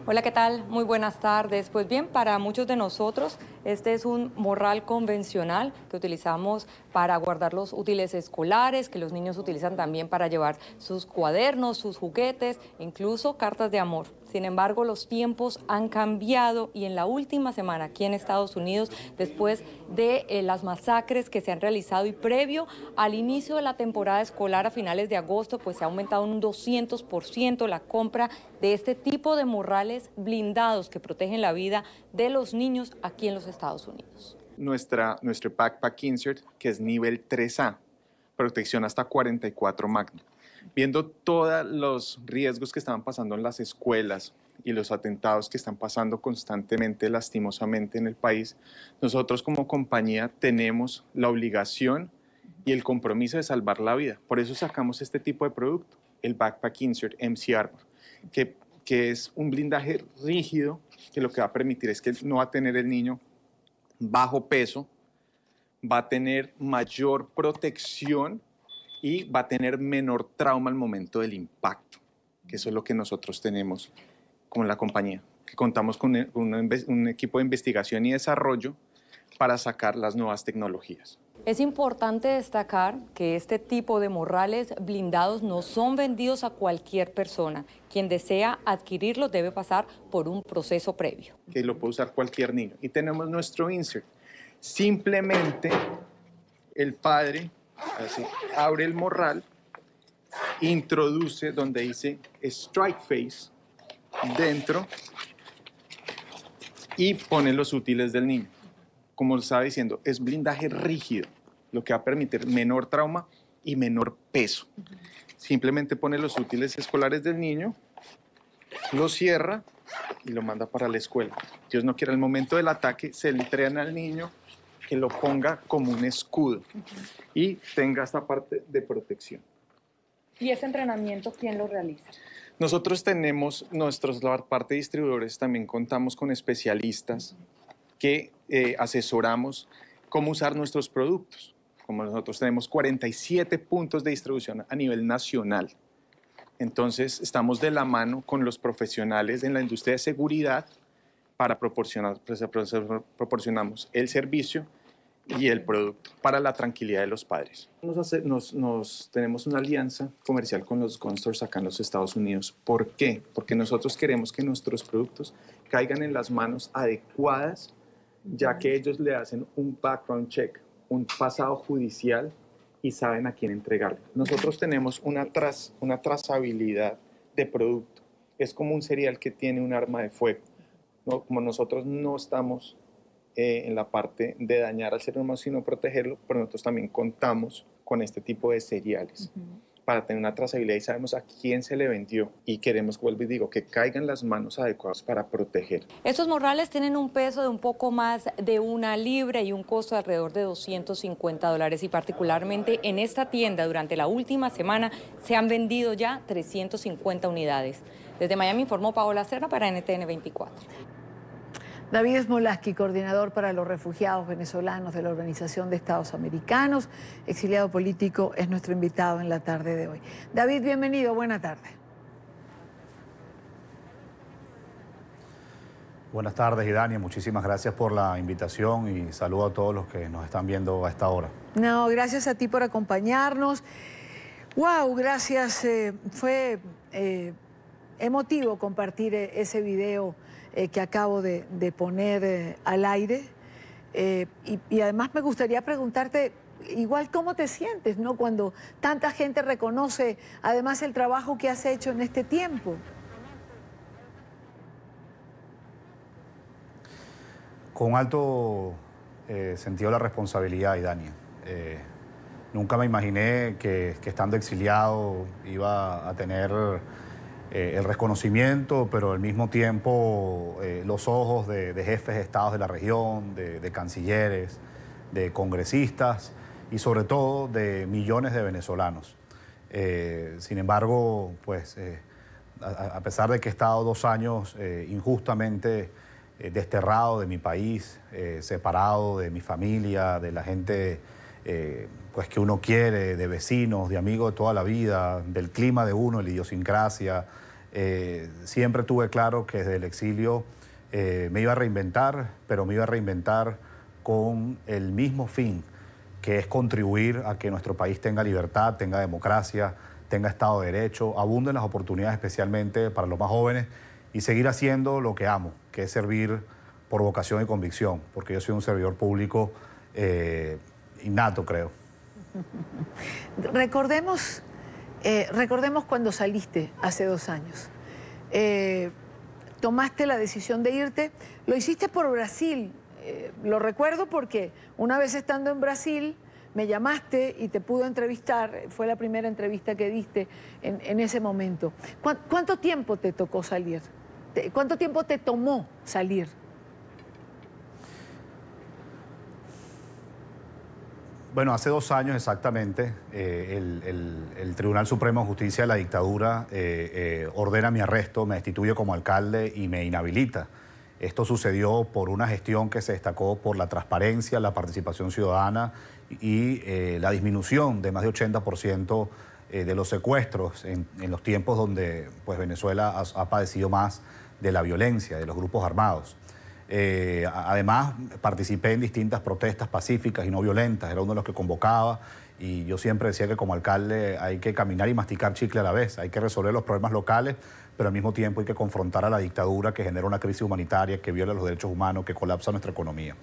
Hola, ¿qué tal? Muy buenas tardes. Pues bien, para muchos de nosotros, este es un morral convencional que utilizamos para guardar los útiles escolares, que los niños utilizan también para llevar sus cuadernos, sus juguetes, incluso cartas de amor. Sin embargo, los tiempos han cambiado y en la última semana aquí en Estados Unidos, después de las masacres que se han realizado y previo al inicio de la temporada escolar a finales de agosto, pues se ha aumentado un 200% la compra de este tipo de morrales blindados que protegen la vida de los niños aquí en los Estados Unidos. Nuestro Backpack Insert, que es nivel 3A, protección hasta 44 Magnum. Viendo todos los riesgos que estaban pasando en las escuelas y los atentados que están pasando constantemente, lastimosamente, en el país, nosotros como compañía tenemos la obligación y el compromiso de salvar la vida. Por eso sacamos este tipo de producto, el Backpack Insert MC Armor, que es un blindaje rígido, que lo que va a permitir es que no va a tener el niño bajo peso, va a tener mayor protección y va a tener menor trauma al momento del impacto, que eso es lo que nosotros tenemos con la compañía, que contamos con un equipo de investigación y desarrollo para sacar las nuevas tecnologías. Es importante destacar que este tipo de morrales blindados no son vendidos a cualquier persona. Quien desea adquirirlos debe pasar por un proceso previo. Que lo puede usar cualquier niño. Y tenemos nuestro insert. Simplemente el padre así, abre el morral, introduce donde dice Strike Face dentro y pone los útiles del niño. Como lo estaba diciendo, es blindaje rígido, lo que va a permitir menor trauma y menor peso. Simplemente pone los útiles escolares del niño, lo cierra y lo manda para la escuela. Dios no quiera, al momento del ataque se le entrena al niño que lo ponga como un escudo y tenga esta parte de protección. ¿Y ese entrenamiento quién lo realiza? Nosotros tenemos la parte de distribuidores, también contamos con especialistas que asesoramos cómo usar nuestros productos. Como nosotros tenemos 47 puntos de distribución a nivel nacional. Entonces, estamos de la mano con los profesionales en la industria de seguridad para proporcionamos el servicio y el producto para la tranquilidad de los padres. Tenemos una alianza comercial con los gun stores acá en los Estados Unidos. ¿Por qué? Porque nosotros queremos que nuestros productos caigan en las manos adecuadas, ya que ellos le hacen un background check, un pasado judicial y saben a quién entregarlo. Nosotros tenemos una trazabilidad de producto. Es como un cereal que tiene un arma de fuego, ¿no? Como nosotros no estamos en la parte de dañar al ser humano, sino protegerlo, pero nosotros también contamos con este tipo de cereales para tener una trazabilidad y sabemos a quién se le vendió y queremos, vuelvo y digo, que caigan las manos adecuadas para proteger. Estos morrales tienen un peso de un poco más de 1 libra y un costo de alrededor de $250 y particularmente en esta tienda durante la última semana se han vendido ya 350 unidades. Desde Miami informó Paola Serra para NTN 24. David Smolaski, coordinador para los refugiados venezolanos de la Organización de Estados Americanos, exiliado político, es nuestro invitado en la tarde de hoy. David, bienvenido, buena tarde. Buenas tardes, Idania, muchísimas gracias por la invitación y saludo a todos los que nos están viendo a esta hora. No, gracias a ti por acompañarnos. Wow, gracias, fue emotivo compartir ese video que acabo de poner al aire y además me gustaría preguntarte igual cómo te sientes, ¿no? Cuando tanta gente reconoce además el trabajo que has hecho en este tiempo. Con alto sentido de la responsabilidad, Idania. Nunca me imaginé que estando exiliado iba a tener el reconocimiento, pero al mismo tiempo los ojos de jefes de estados de la región, de cancilleres, de congresistas y sobre todo de millones de venezolanos. Sin embargo, pues a pesar de que he estado 2 años injustamente desterrado de mi país, separado de mi familia, de la gente pues que uno quiere, de vecinos, de amigos de toda la vida, del clima de uno, la idiosincrasia. Siempre tuve claro que desde el exilio me iba a reinventar, pero me iba a reinventar con el mismo fin, que es contribuir a que nuestro país tenga libertad, tenga democracia, tenga Estado de Derecho, abunden las oportunidades especialmente para los más jóvenes y seguir haciendo lo que amo, que es servir por vocación y convicción, porque yo soy un servidor público innato, creo. Recordemos cuando saliste hace 2 años. Tomaste la decisión de irte, lo hiciste por Brasil. Lo recuerdo porque una vez estando en Brasil me llamaste y te pude entrevistar, fue la primera entrevista que diste en ese momento. ¿Cuánto tiempo te tocó salir? ¿Cuánto tiempo te tomó salir? Bueno, hace 2 años exactamente, el Tribunal Supremo de Justicia de la dictadura ordena mi arresto, me destituye como alcalde y me inhabilita. Esto sucedió por una gestión que se destacó por la transparencia, la participación ciudadana y la disminución de más de 80% de los secuestros en los tiempos donde pues, Venezuela ha padecido más de la violencia, de los grupos armados. Además, participé en distintas protestas pacíficas y no violentas, era uno de los que convocaba y yo siempre decía que como alcalde hay que caminar y masticar chicle a la vez, hay que resolver los problemas locales, pero al mismo tiempo hay que confrontar a la dictadura que genera una crisis humanitaria, que viola los derechos humanos, que colapsa nuestra economía.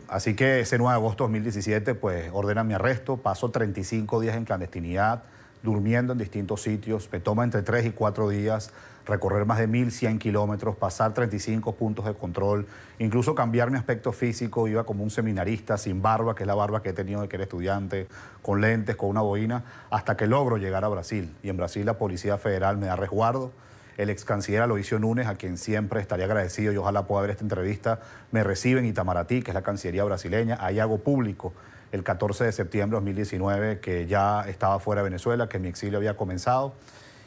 Así que ese 9 de agosto de 2017 pues ordenan mi arresto, paso 35 días en clandestinidad, durmiendo en distintos sitios, me toma entre 3 y 4 días recorrer más de 1.100 kilómetros, pasar 35 puntos de control, incluso cambiar mi aspecto físico, iba como un seminarista sin barba, que es la barba que he tenido de que era estudiante, con lentes, con una boina, hasta que logro llegar a Brasil. Y en Brasil la Policía Federal me da resguardo. El ex canciller Aloysio Núñez, a quien siempre estaría agradecido y ojalá pueda ver esta entrevista, me recibe en Itamaraty, que es la Cancillería brasileña. Ahí hago público el 14 de septiembre de 2019 que ya estaba fuera de Venezuela, que mi exilio había comenzado.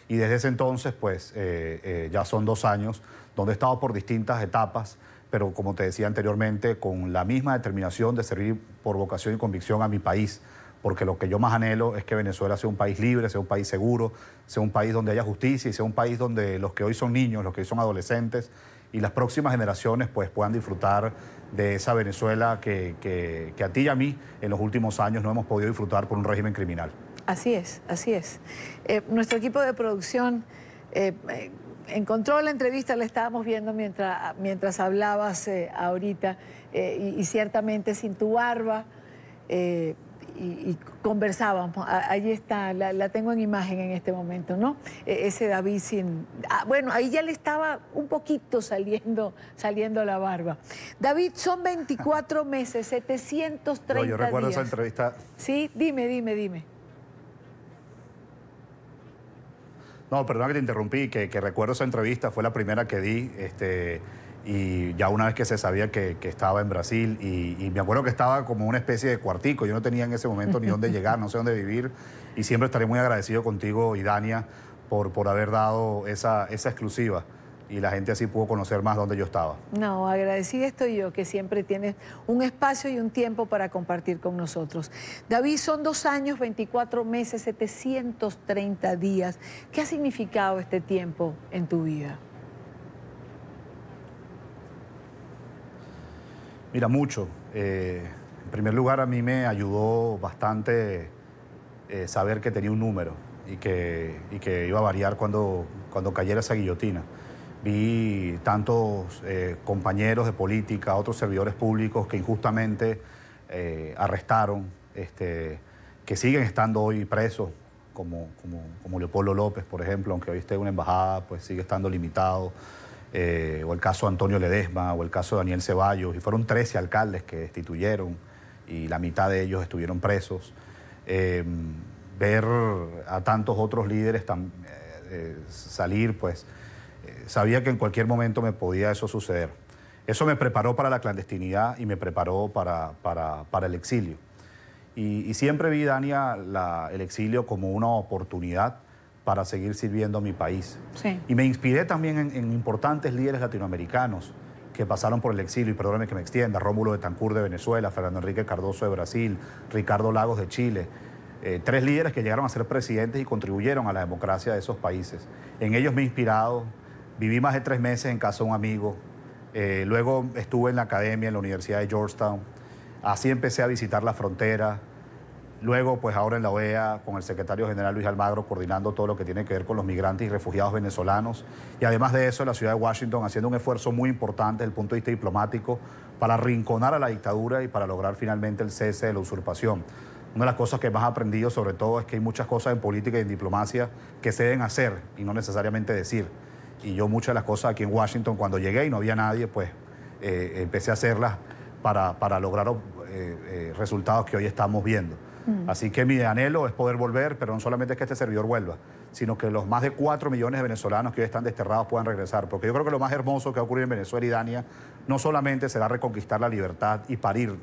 Y desde ese entonces, pues, ya son 2 años donde he estado por distintas etapas, pero como te decía anteriormente, con la misma determinación de servir por vocación y convicción a mi país, porque lo que yo más anhelo es que Venezuela sea un país libre, sea un país seguro, sea un país donde haya justicia y sea un país donde los que hoy son niños, los que hoy son adolescentes y las próximas generaciones pues puedan disfrutar de esa Venezuela que a ti y a mí en los últimos años no hemos podido disfrutar por un régimen criminal. Así es, así es. Nuestro equipo de producción encontró la entrevista, la estábamos viendo mientras hablabas ahorita, y ciertamente sin tu barba, y conversábamos. Ahí está, la tengo en imagen en este momento, ¿no? Ese David sin... bueno, ahí ya le estaba un poquito saliendo la barba. David, son 24 meses, 730 días. No, yo recuerdo esa entrevista. Sí, dime. No, perdona que te interrumpí, que recuerdo esa entrevista, fue la primera que di, y ya una vez que se sabía que estaba en Brasil, y me acuerdo que estaba como una especie de cuartico, yo no tenía en ese momento ni dónde llegar, no sé dónde vivir, y siempre estaré muy agradecido contigo y Dania por haber dado esa exclusiva, y la gente así pudo conocer más dónde yo estaba. No, agradecida estoy yo, que siempre tienes un espacio y un tiempo para compartir con nosotros. David, son 2 años, 24 meses, 730 días. ¿Qué ha significado este tiempo en tu vida? Mira, mucho. En primer lugar, a mí me ayudó bastante saber que tenía un número y que iba a variar cuando cayera esa guillotina. Vi tantos compañeros de política, otros servidores públicos que injustamente arrestaron, que siguen estando hoy presos, como Leopoldo López, por ejemplo, aunque hoy esté en una embajada, pues sigue estando limitado. O el caso de Antonio Ledesma, o el caso de Daniel Ceballos, y fueron 13 alcaldes que destituyeron y la mitad de ellos estuvieron presos. Ver a tantos otros líderes salir, pues sabía que en cualquier momento me podía eso suceder. Eso me preparó para la clandestinidad y me preparó para el exilio. Y siempre vi, Dania, el exilio como una oportunidad para seguir sirviendo a mi país. Sí. Y me inspiré también en importantes líderes latinoamericanos que pasaron por el exilio, y perdóname que me extienda: Rómulo Betancourt de Venezuela, Fernando Enrique Cardoso de Brasil, Ricardo Lagos de Chile. 3 líderes que llegaron a ser presidentes y contribuyeron a la democracia de esos países. En ellos me he inspirado. Viví más de 3 meses en casa de un amigo. Luego estuve en la academia, en la Universidad de Georgetown. Así empecé a visitar la frontera. Luego, pues ahora en la OEA, con el secretario general Luis Almagro, coordinando todo lo que tiene que ver con los migrantes y refugiados venezolanos. Y además de eso, en la ciudad de Washington, haciendo un esfuerzo muy importante desde el punto de vista diplomático para arrinconar a la dictadura y para lograr finalmente el cese de la usurpación. Una de las cosas que más he aprendido, sobre todo, es que hay muchas cosas en política y en diplomacia que se deben hacer y no necesariamente decir. Y yo muchas de las cosas aquí en Washington, cuando llegué y no había nadie, pues empecé a hacerlas para lograr resultados que hoy estamos viendo. Así que mi anhelo es poder volver, pero no solamente es que este servidor vuelva, sino que los más de 4 millones de venezolanos que hoy están desterrados puedan regresar. Porque yo creo que lo más hermoso que va a ocurrir en Venezuela y Dania no solamente será reconquistar la libertad y parir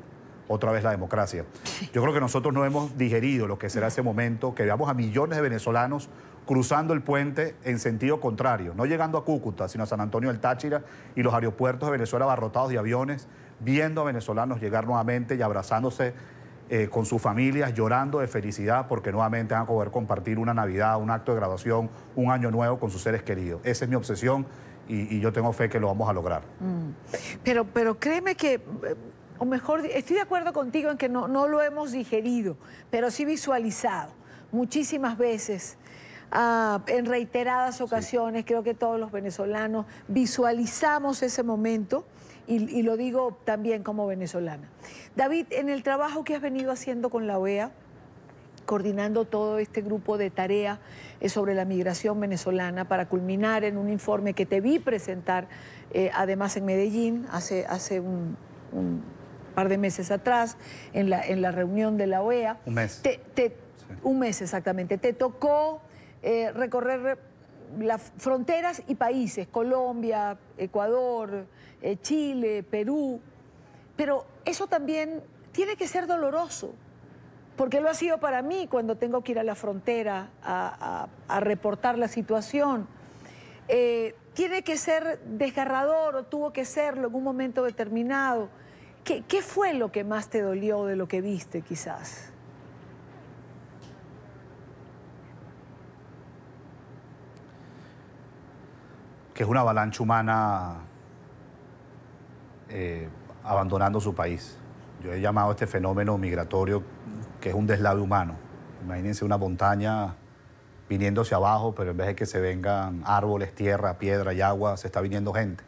otra vez la democracia. Yo creo que nosotros no hemos digerido lo que será ese momento, que veamos a millones de venezolanos cruzando el puente en sentido contrario, no llegando a Cúcuta, sino a San Antonio del Táchira y los aeropuertos de Venezuela abarrotados de aviones, viendo a venezolanos llegar nuevamente y abrazándose con sus familias, llorando de felicidad porque nuevamente van a poder compartir una Navidad, un acto de graduación, un año nuevo con sus seres queridos. Esa es mi obsesión y yo tengo fe que lo vamos a lograr. Pero créeme que, o mejor, estoy de acuerdo contigo en que no lo hemos digerido, pero sí visualizado muchísimas veces. En reiteradas ocasiones, creo que todos los venezolanos visualizamos ese momento y lo digo también como venezolana. David, en el trabajo que has venido haciendo con la OEA, coordinando todo este grupo de tarea sobre la migración venezolana para culminar en un informe que te vi presentar, además en Medellín, hace un par de meses atrás, en la reunión de la OEA. Un mes. Un mes exactamente. Te tocó recorrer las fronteras y países, Colombia, Ecuador, Chile, Perú, pero eso también tiene que ser doloroso, porque lo ha sido para mí cuando tengo que ir a la frontera a reportar la situación. Tiene que ser desgarrador, o tuvo que serlo en un momento determinado. ¿Qué fue lo que más te dolió de lo que viste, quizás? Que es una avalancha humana abandonando su país. Yo he llamado a este fenómeno migratorio que es un deslave humano. Imagínense una montaña viniéndose abajo, pero en vez de que se vengan árboles, tierra, piedra y agua, se está viniendo gente.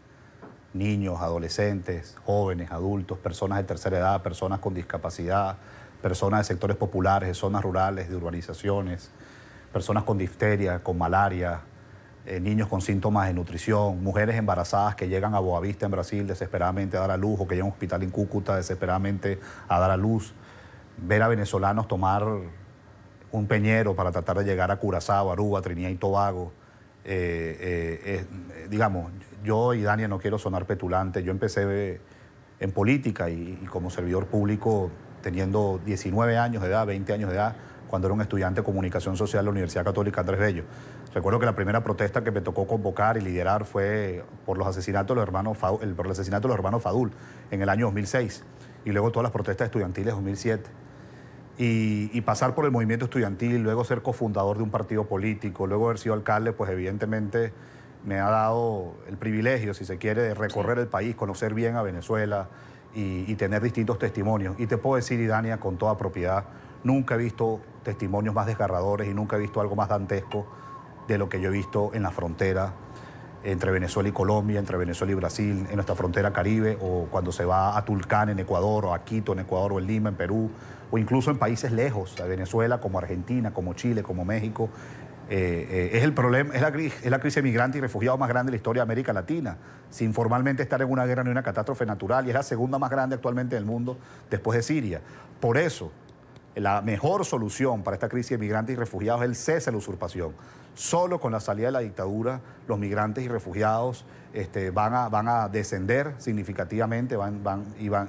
Niños, adolescentes, jóvenes, adultos, personas de tercera edad, personas con discapacidad, personas de sectores populares, de zonas rurales, de urbanizaciones, personas con difteria, con malaria, niños con síntomas de nutrición, mujeres embarazadas que llegan a Boavista en Brasil desesperadamente a dar a luz, o que llegan a un hospital en Cúcuta desesperadamente a dar a luz. Ver a venezolanos tomar un peñero para tratar de llegar a Curazao, Aruba, Trinidad y Tobago. Digamos, yo y Dania, no quiero sonar petulante, yo empecé en política y como servidor público teniendo 19 años de edad, 20 años de edad, cuando era un estudiante de comunicación social de la Universidad Católica Andrés Bello. Recuerdo que la primera protesta que me tocó convocar y liderar fue por los asesinatos de los hermanos por el asesinato de los hermanos Fadul en el año 2006 y luego todas las protestas estudiantiles de 2007. Y pasar por el movimiento estudiantil, luego ser cofundador de un partido político, luego haber sido alcalde, pues evidentemente me ha dado el privilegio, si se quiere, de recorrer el país, conocer bien a Venezuela y tener distintos testimonios. Y te puedo decir, Idania, con toda propiedad, nunca he visto testimonios más desgarradores y nunca he visto algo más dantesco de lo que yo he visto en la frontera entre Venezuela y Colombia, entre Venezuela y Brasil, en nuestra frontera caribe, o cuando se va a Tulcán en Ecuador, o a Quito en Ecuador, o en Lima en Perú, o incluso en países lejos de Venezuela, como Argentina, como Chile, como México. Es el problema, es la crisis de migrantes y refugiados más grande de la historia de América Latina, sin formalmente estar en una guerra ni una catástrofe natural, y es la segunda más grande actualmente del mundo después de Siria. Por eso, la mejor solución para esta crisis de migrantes y refugiados es el cese de la usurpación. Solo con la salida de la dictadura, los migrantes y refugiados van a descender significativamente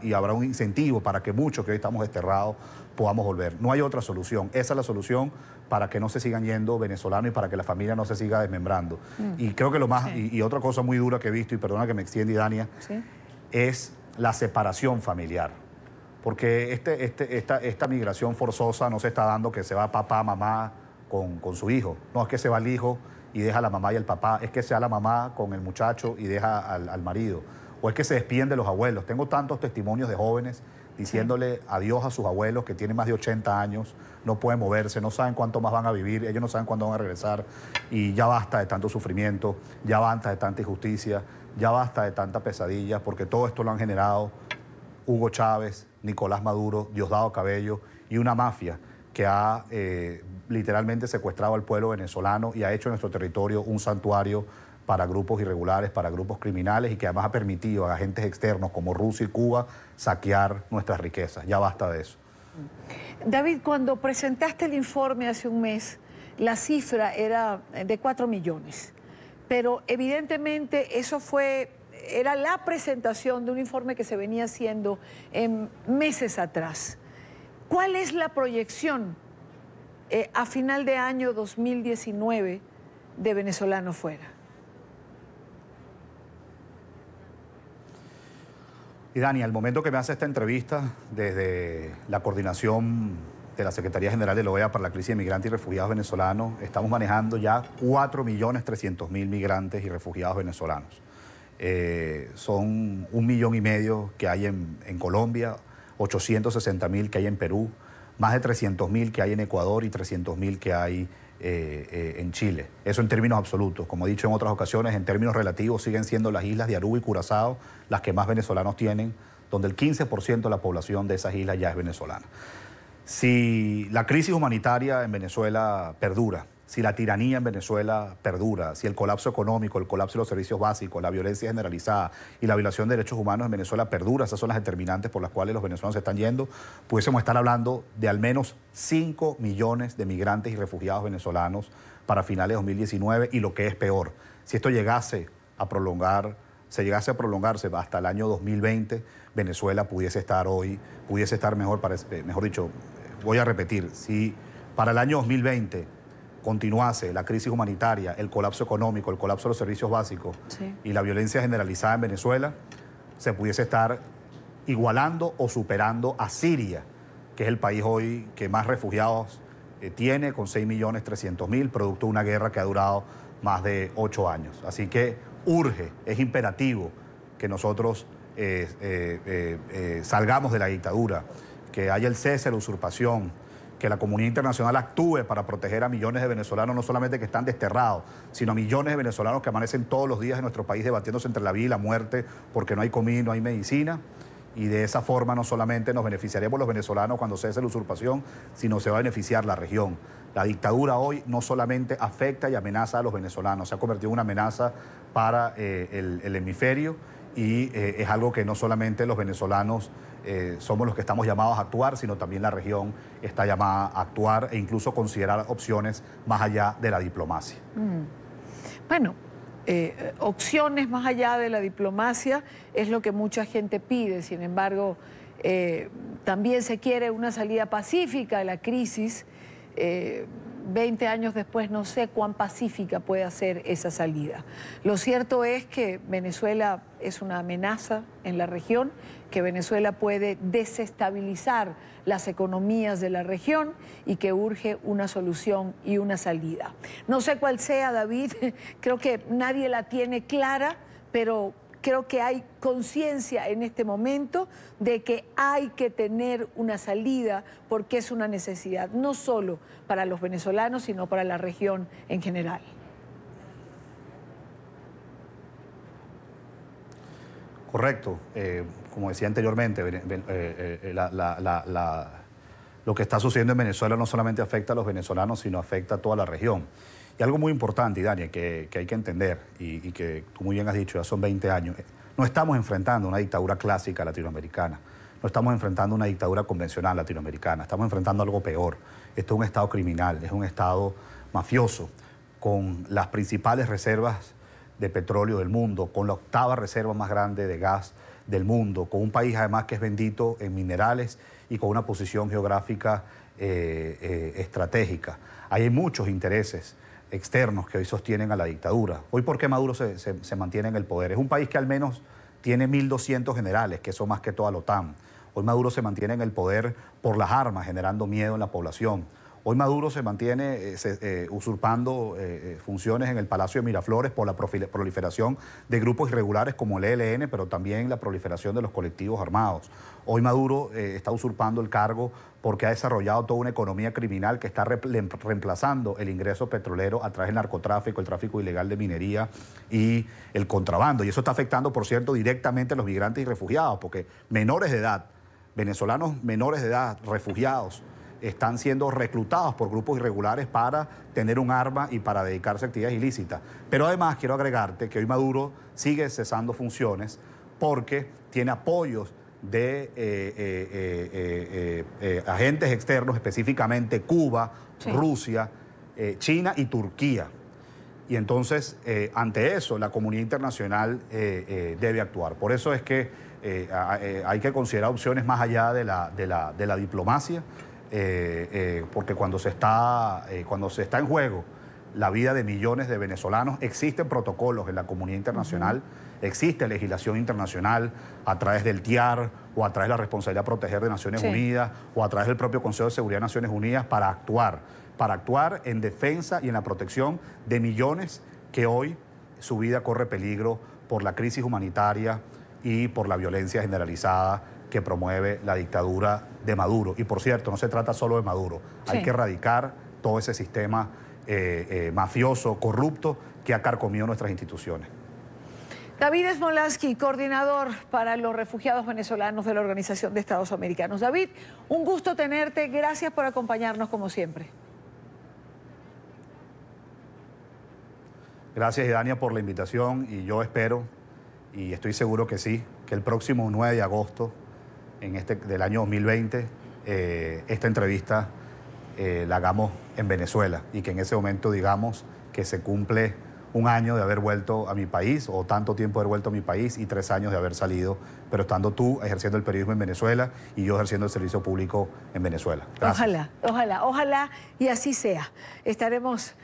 y habrá un incentivo para que muchos que hoy estamos desterrados podamos volver. No hay otra solución. Esa es la solución para que no se sigan yendo venezolanos y para que la familia no se siga desmembrando. Y creo que lo más, y otra cosa muy dura que he visto, y perdona que me extienda, Idania, es la separación familiar. Porque esta migración forzosa no se está dando que se va papá, mamá con su hijo. No, es que se va el hijo y deja a la mamá y el papá. Es que se va la mamá con el muchacho y deja al marido. O es que se despiden de los abuelos. Tengo tantos testimonios de jóvenes diciéndole adiós a sus abuelos que tienen más de 80 años, no pueden moverse, no saben cuánto más van a vivir, ellos no saben cuándo van a regresar, y ya basta de tanto sufrimiento, ya basta de tanta injusticia, ya basta de tanta pesadilla, porque todo esto lo han generado Hugo Chávez, Nicolás Maduro, Diosdado Cabello y una mafia que ha literalmente secuestrado al pueblo venezolano y ha hecho en nuestro territorio un santuario para grupos irregulares, para grupos criminales, y que además ha permitido a agentes externos como Rusia y Cuba saquear nuestras riquezas. Ya basta de eso. David, cuando presentaste el informe hace un mes, la cifra era de 4 millones, pero evidentemente eso era la presentación de un informe que se venía haciendo meses atrás. ¿Cuál es la proyección a final de año 2019 de venezolanos fuera? Y Dani, al momento que me hace esta entrevista, desde la coordinación de la Secretaría General de la OEA para la crisis de migrantes y refugiados venezolanos, estamos manejando ya 4.300.000 migrantes y refugiados venezolanos. Son 1,5 millones que hay en Colombia, 860.000 que hay en Perú, más de 300.000 que hay en Ecuador y 300.000 que hay en Chile. Eso en términos absolutos. Como he dicho en otras ocasiones, en términos relativos siguen siendo las islas de Aruba y Curazao las que más venezolanos tienen, donde el 15% de la población de esas islas ya es venezolana. Si la crisis humanitaria en Venezuela perdura, si la tiranía en Venezuela perdura, si el colapso económico, el colapso de los servicios básicos, la violencia generalizada y la violación de derechos humanos en Venezuela perdura, esas son las determinantes por las cuales los venezolanos se están yendo, pudiésemos estar hablando de al menos 5 millones de migrantes y refugiados venezolanos para finales de 2019, y lo que es peor, si esto llegase a prolongarse hasta el año 2020, Venezuela pudiese estar mejor dicho, voy a repetir, si para el año 2020 continuase la crisis humanitaria, el colapso económico, el colapso de los servicios básicos y la violencia generalizada en Venezuela, se pudiese estar igualando o superando a Siria, que es el país hoy que más refugiados tiene, con 6.300.000, producto de una guerra que ha durado más de 8 años. Así que urge, es imperativo que nosotros salgamos de la dictadura, que haya el cese de la usurpación, que la comunidad internacional actúe para proteger a millones de venezolanos, no solamente que están desterrados, sino a millones de venezolanos que amanecen todos los días en nuestro país debatiéndose entre la vida y la muerte porque no hay comida y no hay medicina. Y de esa forma no solamente nos beneficiaremos los venezolanos cuando cese la usurpación, sino se va a beneficiar la región. La dictadura hoy no solamente afecta y amenaza a los venezolanos, se ha convertido en una amenaza para el hemisferio y es algo que no solamente los venezolanos somos los que estamos llamados a actuar, sino también la región está llamada a actuar e incluso considerar opciones más allá de la diplomacia. Bueno, opciones más allá de la diplomacia es lo que mucha gente pide, sin embargo, también se quiere una salida pacífica a la crisis. 20 años después no sé cuán pacífica puede ser esa salida. Lo cierto es que Venezuela es una amenaza en la región, que Venezuela puede desestabilizar las economías de la región y que urge una solución y una salida. No sé cuál sea, David, creo que nadie la tiene clara, pero creo que hay conciencia en este momento de que hay que tener una salida porque es una necesidad, no solo para los venezolanos, sino para la región en general. Correcto. Como decía anteriormente, lo que está sucediendo en Venezuela no solamente afecta a los venezolanos, sino afecta a toda la región. Y algo muy importante, Dani, que hay que entender, y que tú muy bien has dicho, ya son 20 años, no estamos enfrentando una dictadura clásica latinoamericana, no estamos enfrentando una dictadura convencional latinoamericana, estamos enfrentando algo peor. Esto es un Estado criminal, es un Estado mafioso, con las principales reservas de petróleo del mundo, con la 8ª reserva más grande de gas del mundo, con un país además que es bendito en minerales y con una posición geográfica estratégica. Hay muchos intereses externos que hoy sostienen a la dictadura. Hoy, ¿por qué Maduro se mantiene en el poder? Es un país que al menos tiene 1.200 generales, que son más que toda la OTAN. Hoy Maduro se mantiene en el poder por las armas, generando miedo en la población. Hoy Maduro se mantiene usurpando funciones en el Palacio de Miraflores por la proliferación de grupos irregulares como el ELN, pero también la proliferación de los colectivos armados. Hoy Maduro está usurpando el cargo porque ha desarrollado toda una economía criminal que está reemplazando el ingreso petrolero a través del narcotráfico, el tráfico ilegal de minería y el contrabando. Y eso está afectando, por cierto, directamente a los migrantes y refugiados, porque menores de edad, venezolanos menores de edad, refugiados, están siendo reclutados por grupos irregulares para tener un arma y para dedicarse a actividades ilícitas. Pero además quiero agregarte que hoy Maduro sigue cesando funciones porque tiene apoyos de agentes externos, específicamente Cuba, sí, Rusia, China y Turquía. Y entonces, ante eso, la comunidad internacional debe actuar. Por eso es que hay que considerar opciones más allá de la diplomacia, porque cuando se está en juego la vida de millones de venezolanos, existen protocolos en la comunidad internacional, existe legislación internacional a través del TIAR o a través de la responsabilidad de proteger de Naciones Unidas o a través del propio Consejo de Seguridad de Naciones Unidas para actuar en defensa y en la protección de millones que hoy su vida corre peligro por la crisis humanitaria y por la violencia generalizada que promueve la dictadura de Maduro. Y por cierto, no se trata solo de Maduro, hay que erradicar todo ese sistema mafioso, corrupto, que ha carcomido nuestras instituciones. David Smolansky, coordinador para los refugiados venezolanos de la Organización de Estados Americanos. David, un gusto tenerte, gracias por acompañarnos como siempre. Gracias, Idania, por la invitación, y yo espero, y estoy seguro que sí, que el próximo 9 de agosto del año 2020, esta entrevista la hagamos en Venezuela y que en ese momento digamos que se cumple un año de haber vuelto a mi país o tanto tiempo de haber vuelto a mi país y 3 años de haber salido, pero estando tú ejerciendo el periodismo en Venezuela y yo ejerciendo el servicio público en Venezuela. Gracias. Ojalá y así sea. Estaremos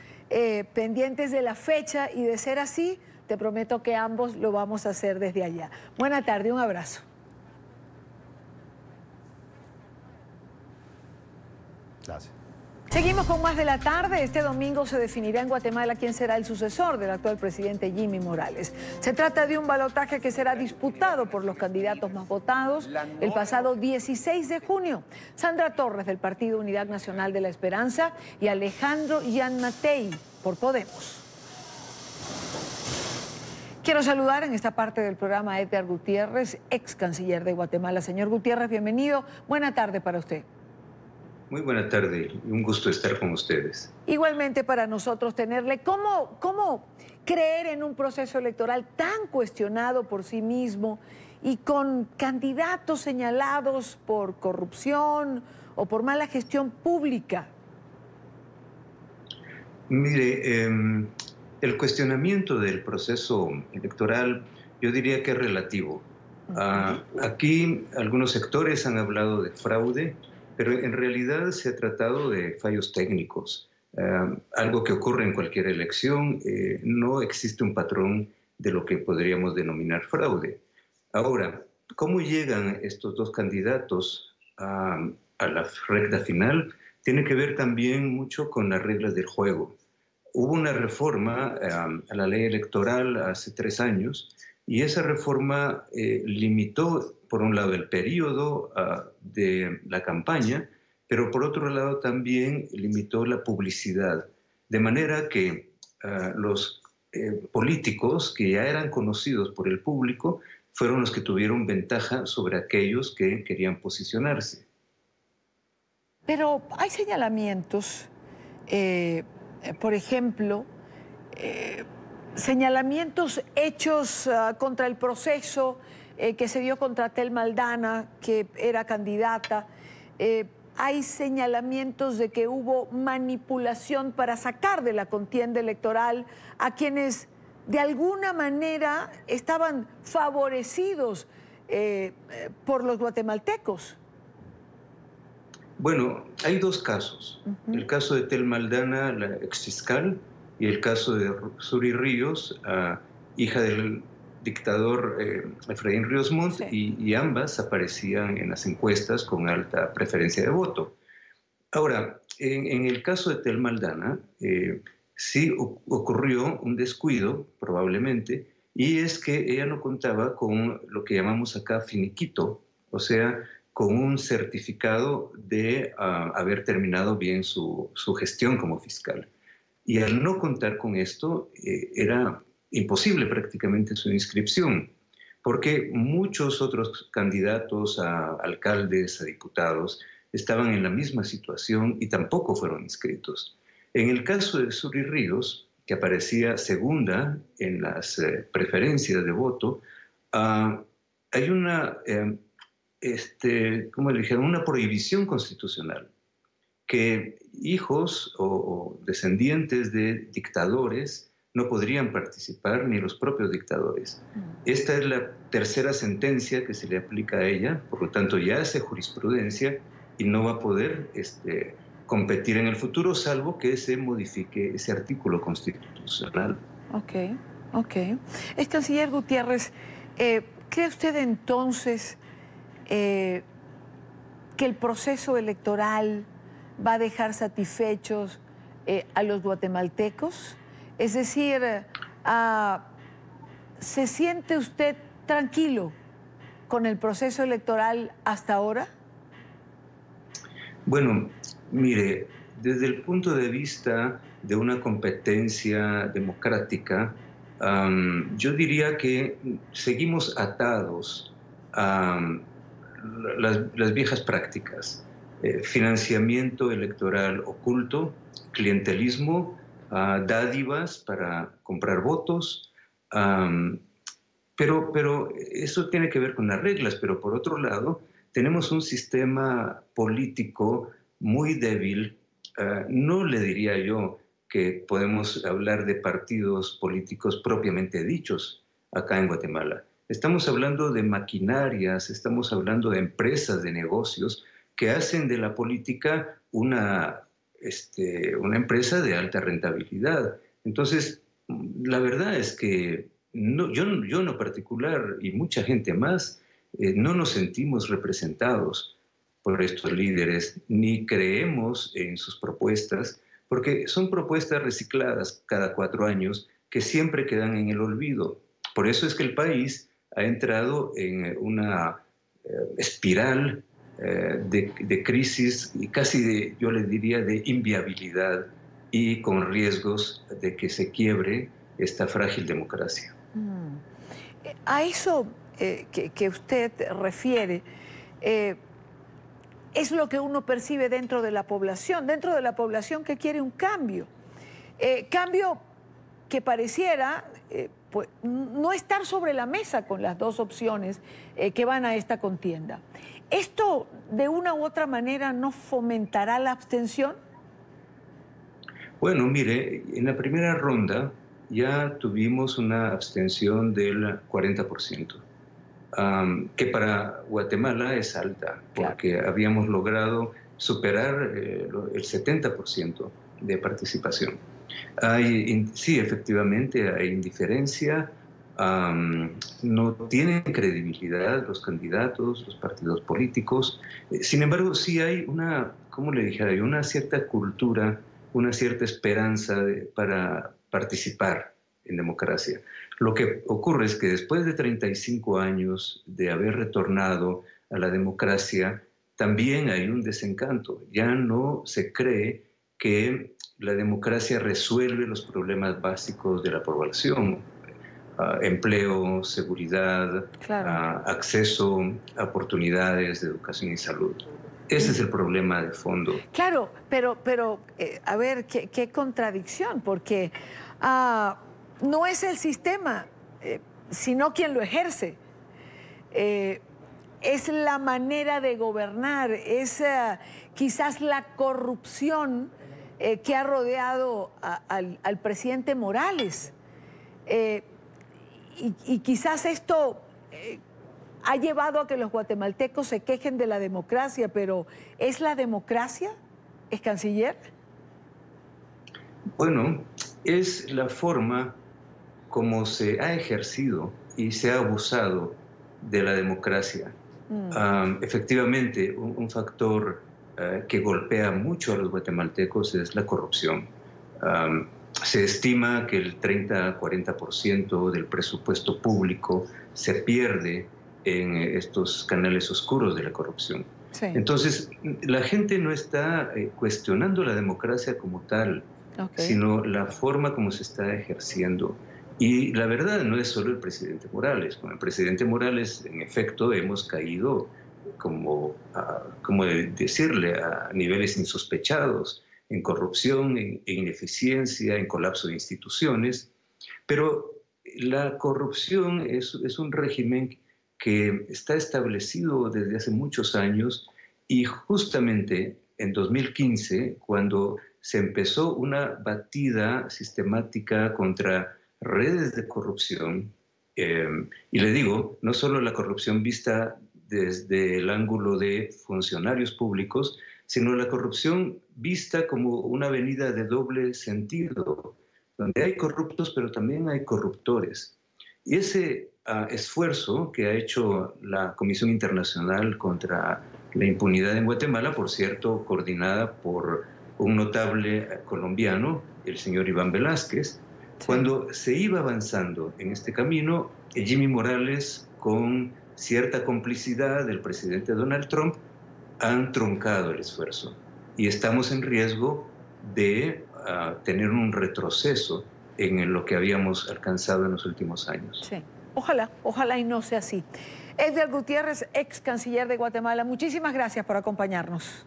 pendientes de la fecha y de ser así, te prometo que ambos lo vamos a hacer desde allá. Buena tarde, un abrazo. Gracias. Seguimos con más de la tarde. Este domingo se definirá en Guatemala quién será el sucesor del actual presidente Jimmy Morales. Se trata de un balotaje que será disputado por los candidatos más votados el pasado 16 de junio. Sandra Torres, del Partido Unidad Nacional de la Esperanza, y Alejandro Gianmattei, por Podemos. Quiero saludar en esta parte del programa a Edgar Gutiérrez, ex canciller de Guatemala. Señor Gutiérrez, bienvenido. Buena tarde para usted. Muy buena tarde, un gusto estar con ustedes. Igualmente para nosotros tenerle. ¿Cómo creer en un proceso electoral tan cuestionado por sí mismo y con candidatos señalados por corrupción o por mala gestión pública? Mire, el cuestionamiento del proceso electoral yo diría que es relativo. Aquí algunos sectores han hablado de fraude, pero en realidad se ha tratado de fallos técnicos, algo que ocurre en cualquier elección. No existe un patrón de lo que podríamos denominar fraude. Ahora, ¿cómo llegan estos dos candidatos a la recta final? Tiene que ver también mucho con las reglas del juego. Hubo una reforma a la ley electoral hace 3 años y esa reforma limitó, por un lado, el periodo de la campaña, pero por otro lado también limitó la publicidad. De manera que los políticos que ya eran conocidos por el público fueron los que tuvieron ventaja sobre aquellos que querían posicionarse. Pero hay señalamientos, por ejemplo, señalamientos hechos contra el proceso que se dio contra Telma Aldana, que era candidata. Hay señalamientos de que hubo manipulación para sacar de la contienda electoral a quienes de alguna manera estaban favorecidos por los guatemaltecos. Bueno, hay 2 casos. El caso de Telma Aldana, la exfiscal, y el caso de Suri Ríos, hija del dictador Efraín Ríos Montt, y ambas aparecían en las encuestas con alta preferencia de voto. Ahora, en el caso de Telma Aldana, sí ocurrió un descuido, probablemente, y es que ella no contaba con lo que llamamos acá finiquito, o sea, con un certificado de haber terminado bien su gestión como fiscal. Y al no contar con esto, era imposible prácticamente su inscripción, porque muchos otros candidatos a alcaldes, a diputados, estaban en la misma situación y tampoco fueron inscritos. En el caso de Suri Ríos, que aparecía segunda en las preferencias de voto, hay una, ¿cómo le dijeron? Una prohibición constitucional, que hijos o descendientes de dictadores no podrían participar, ni los propios dictadores. Esta es la tercera sentencia que se le aplica a ella, por lo tanto ya hace jurisprudencia y no va a poder competir en el futuro, salvo que se modifique ese artículo constitucional. Ok. Canciller Gutiérrez, ¿cree usted entonces que el proceso electoral va a dejar satisfechos a los guatemaltecos? Es decir, ¿se siente usted tranquilo con el proceso electoral hasta ahora? Bueno, mire, desde el punto de vista de una competencia democrática, yo diría que seguimos atados a las viejas prácticas. Financiamiento electoral oculto, clientelismo, dádivas para comprar votos, pero eso tiene que ver con las reglas. Pero por otro lado, tenemos un sistema político muy débil. No le diría yo que podemos hablar de partidos políticos propiamente dichos acá en Guatemala. Estamos hablando de maquinarias, estamos hablando de empresas, de negocios que hacen de la política una empresa de alta rentabilidad. Entonces, la verdad es que yo en lo particular y mucha gente más no nos sentimos representados por estos líderes, ni creemos en sus propuestas, porque son propuestas recicladas cada 4 años que siempre quedan en el olvido. Por eso es que el país ha entrado en una espiral de crisis y casi yo le diría de inviabilidad y con riesgos de que se quiebre esta frágil democracia. A eso que usted refiere, es lo que uno percibe dentro de la población que quiere un cambio. Cambio que pareciera pues, no estar sobre la mesa con las dos opciones que van a esta contienda. ¿Esto de una u otra manera no fomentará la abstención? Bueno, mire, en la primera ronda ya tuvimos una abstención del 40%, que para Guatemala es alta, porque habíamos logrado superar el 70% de participación. Sí, efectivamente hay indiferencia, no tienen credibilidad los candidatos, los partidos políticos. Sin embargo, sí hay una, como le dije, hay una cierta cultura, una cierta esperanza para participar en democracia. Lo que ocurre es que después de 35 años de haber retornado a la democracia, también hay un desencanto. Ya no se cree que la democracia resuelve los problemas básicos de la población. Empleo, seguridad, acceso a oportunidades de educación y salud. Ese es el problema de fondo. Claro, pero a ver, qué contradicción, porque no es el sistema, sino quien lo ejerce. Es la manera de gobernar, es quizás la corrupción que ha rodeado al presidente Morales. Y quizás esto ha llevado a que los guatemaltecos se quejen de la democracia, pero ¿es la democracia? ¿Es canciller? Bueno, es la forma como se ha ejercido y se ha abusado de la democracia. Efectivamente, un factor que golpea mucho a los guatemaltecos es la corrupción. Se estima que el 30-40% del presupuesto público se pierde en estos canales oscuros de la corrupción. Sí. Entonces, la gente no está cuestionando la democracia como tal, sino la forma como se está ejerciendo. Y la verdad no es solo el presidente Morales. Con el presidente Morales, en efecto, hemos caído, como decirle, a niveles insospechados, en corrupción, en ineficiencia, en colapso de instituciones. Pero la corrupción es un régimen que está establecido desde hace muchos años y justamente en 2015, cuando se empezó una batida sistemática contra redes de corrupción, y le digo, no solo la corrupción vista desde el ángulo de funcionarios públicos, sino la corrupción vista como una avenida de doble sentido, donde hay corruptos, pero también hay corruptores. Y ese esfuerzo que ha hecho la Comisión Internacional contra la Impunidad en Guatemala, por cierto, coordinada por un notable colombiano, el señor Iván Velázquez, cuando se iba avanzando en este camino, Jimmy Morales, con cierta complicidad del presidente Donald Trump, han truncado el esfuerzo y estamos en riesgo de tener un retroceso en lo que habíamos alcanzado en los últimos años. Sí, ojalá y no sea así. Edgar Gutiérrez, ex canciller de Guatemala, muchísimas gracias por acompañarnos.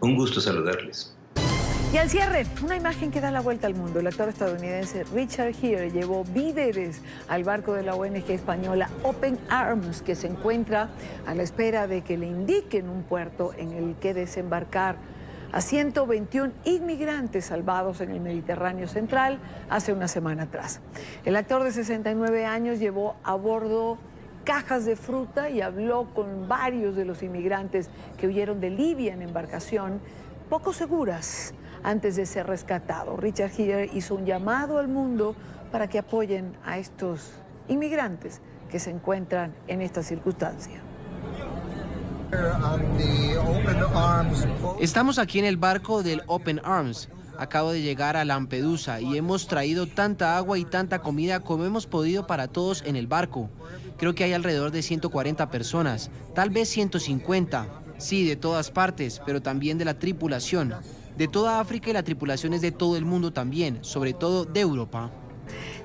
Un gusto saludarles. Y al cierre, una imagen que da la vuelta al mundo. El actor estadounidense Richard Gere llevó víveres al barco de la ONG española Open Arms, que se encuentra a la espera de que le indiquen un puerto en el que desembarcar a 121 inmigrantes salvados en el Mediterráneo central hace una semana atrás. El actor de 69 años llevó a bordo cajas de fruta y habló con varios de los inmigrantes que huyeron de Libia en embarcación poco seguras antes de ser rescatado. Richard Gere hizo un llamado al mundo para que apoyen a estos inmigrantes que se encuentran en esta circunstancia. Estamos aquí en el barco del Open Arms. Acabo de llegar a Lampedusa y hemos traído tanta agua y tanta comida como hemos podido para todos en el barco. Creo que hay alrededor de 140 personas, tal vez 150. Sí, de todas partes, pero también de la tripulación. De toda África, y la tripulación es de todo el mundo también, sobre todo de Europa.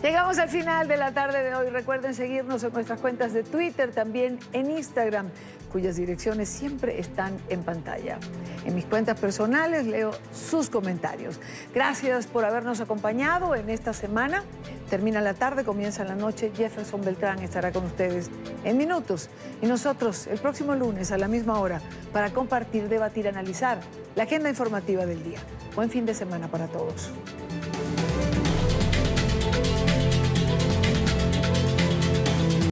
Llegamos al final de la tarde de hoy. Recuerden seguirnos en nuestras cuentas de Twitter, también en Instagram, cuyas direcciones siempre están en pantalla. En mis cuentas personales leo sus comentarios. Gracias por habernos acompañado en esta semana. Termina la tarde, comienza la noche. Jefferson Beltrán estará con ustedes en minutos. Y nosotros el próximo lunes a la misma hora para compartir, debatir, analizar la agenda informativa del día. Buen fin de semana para todos.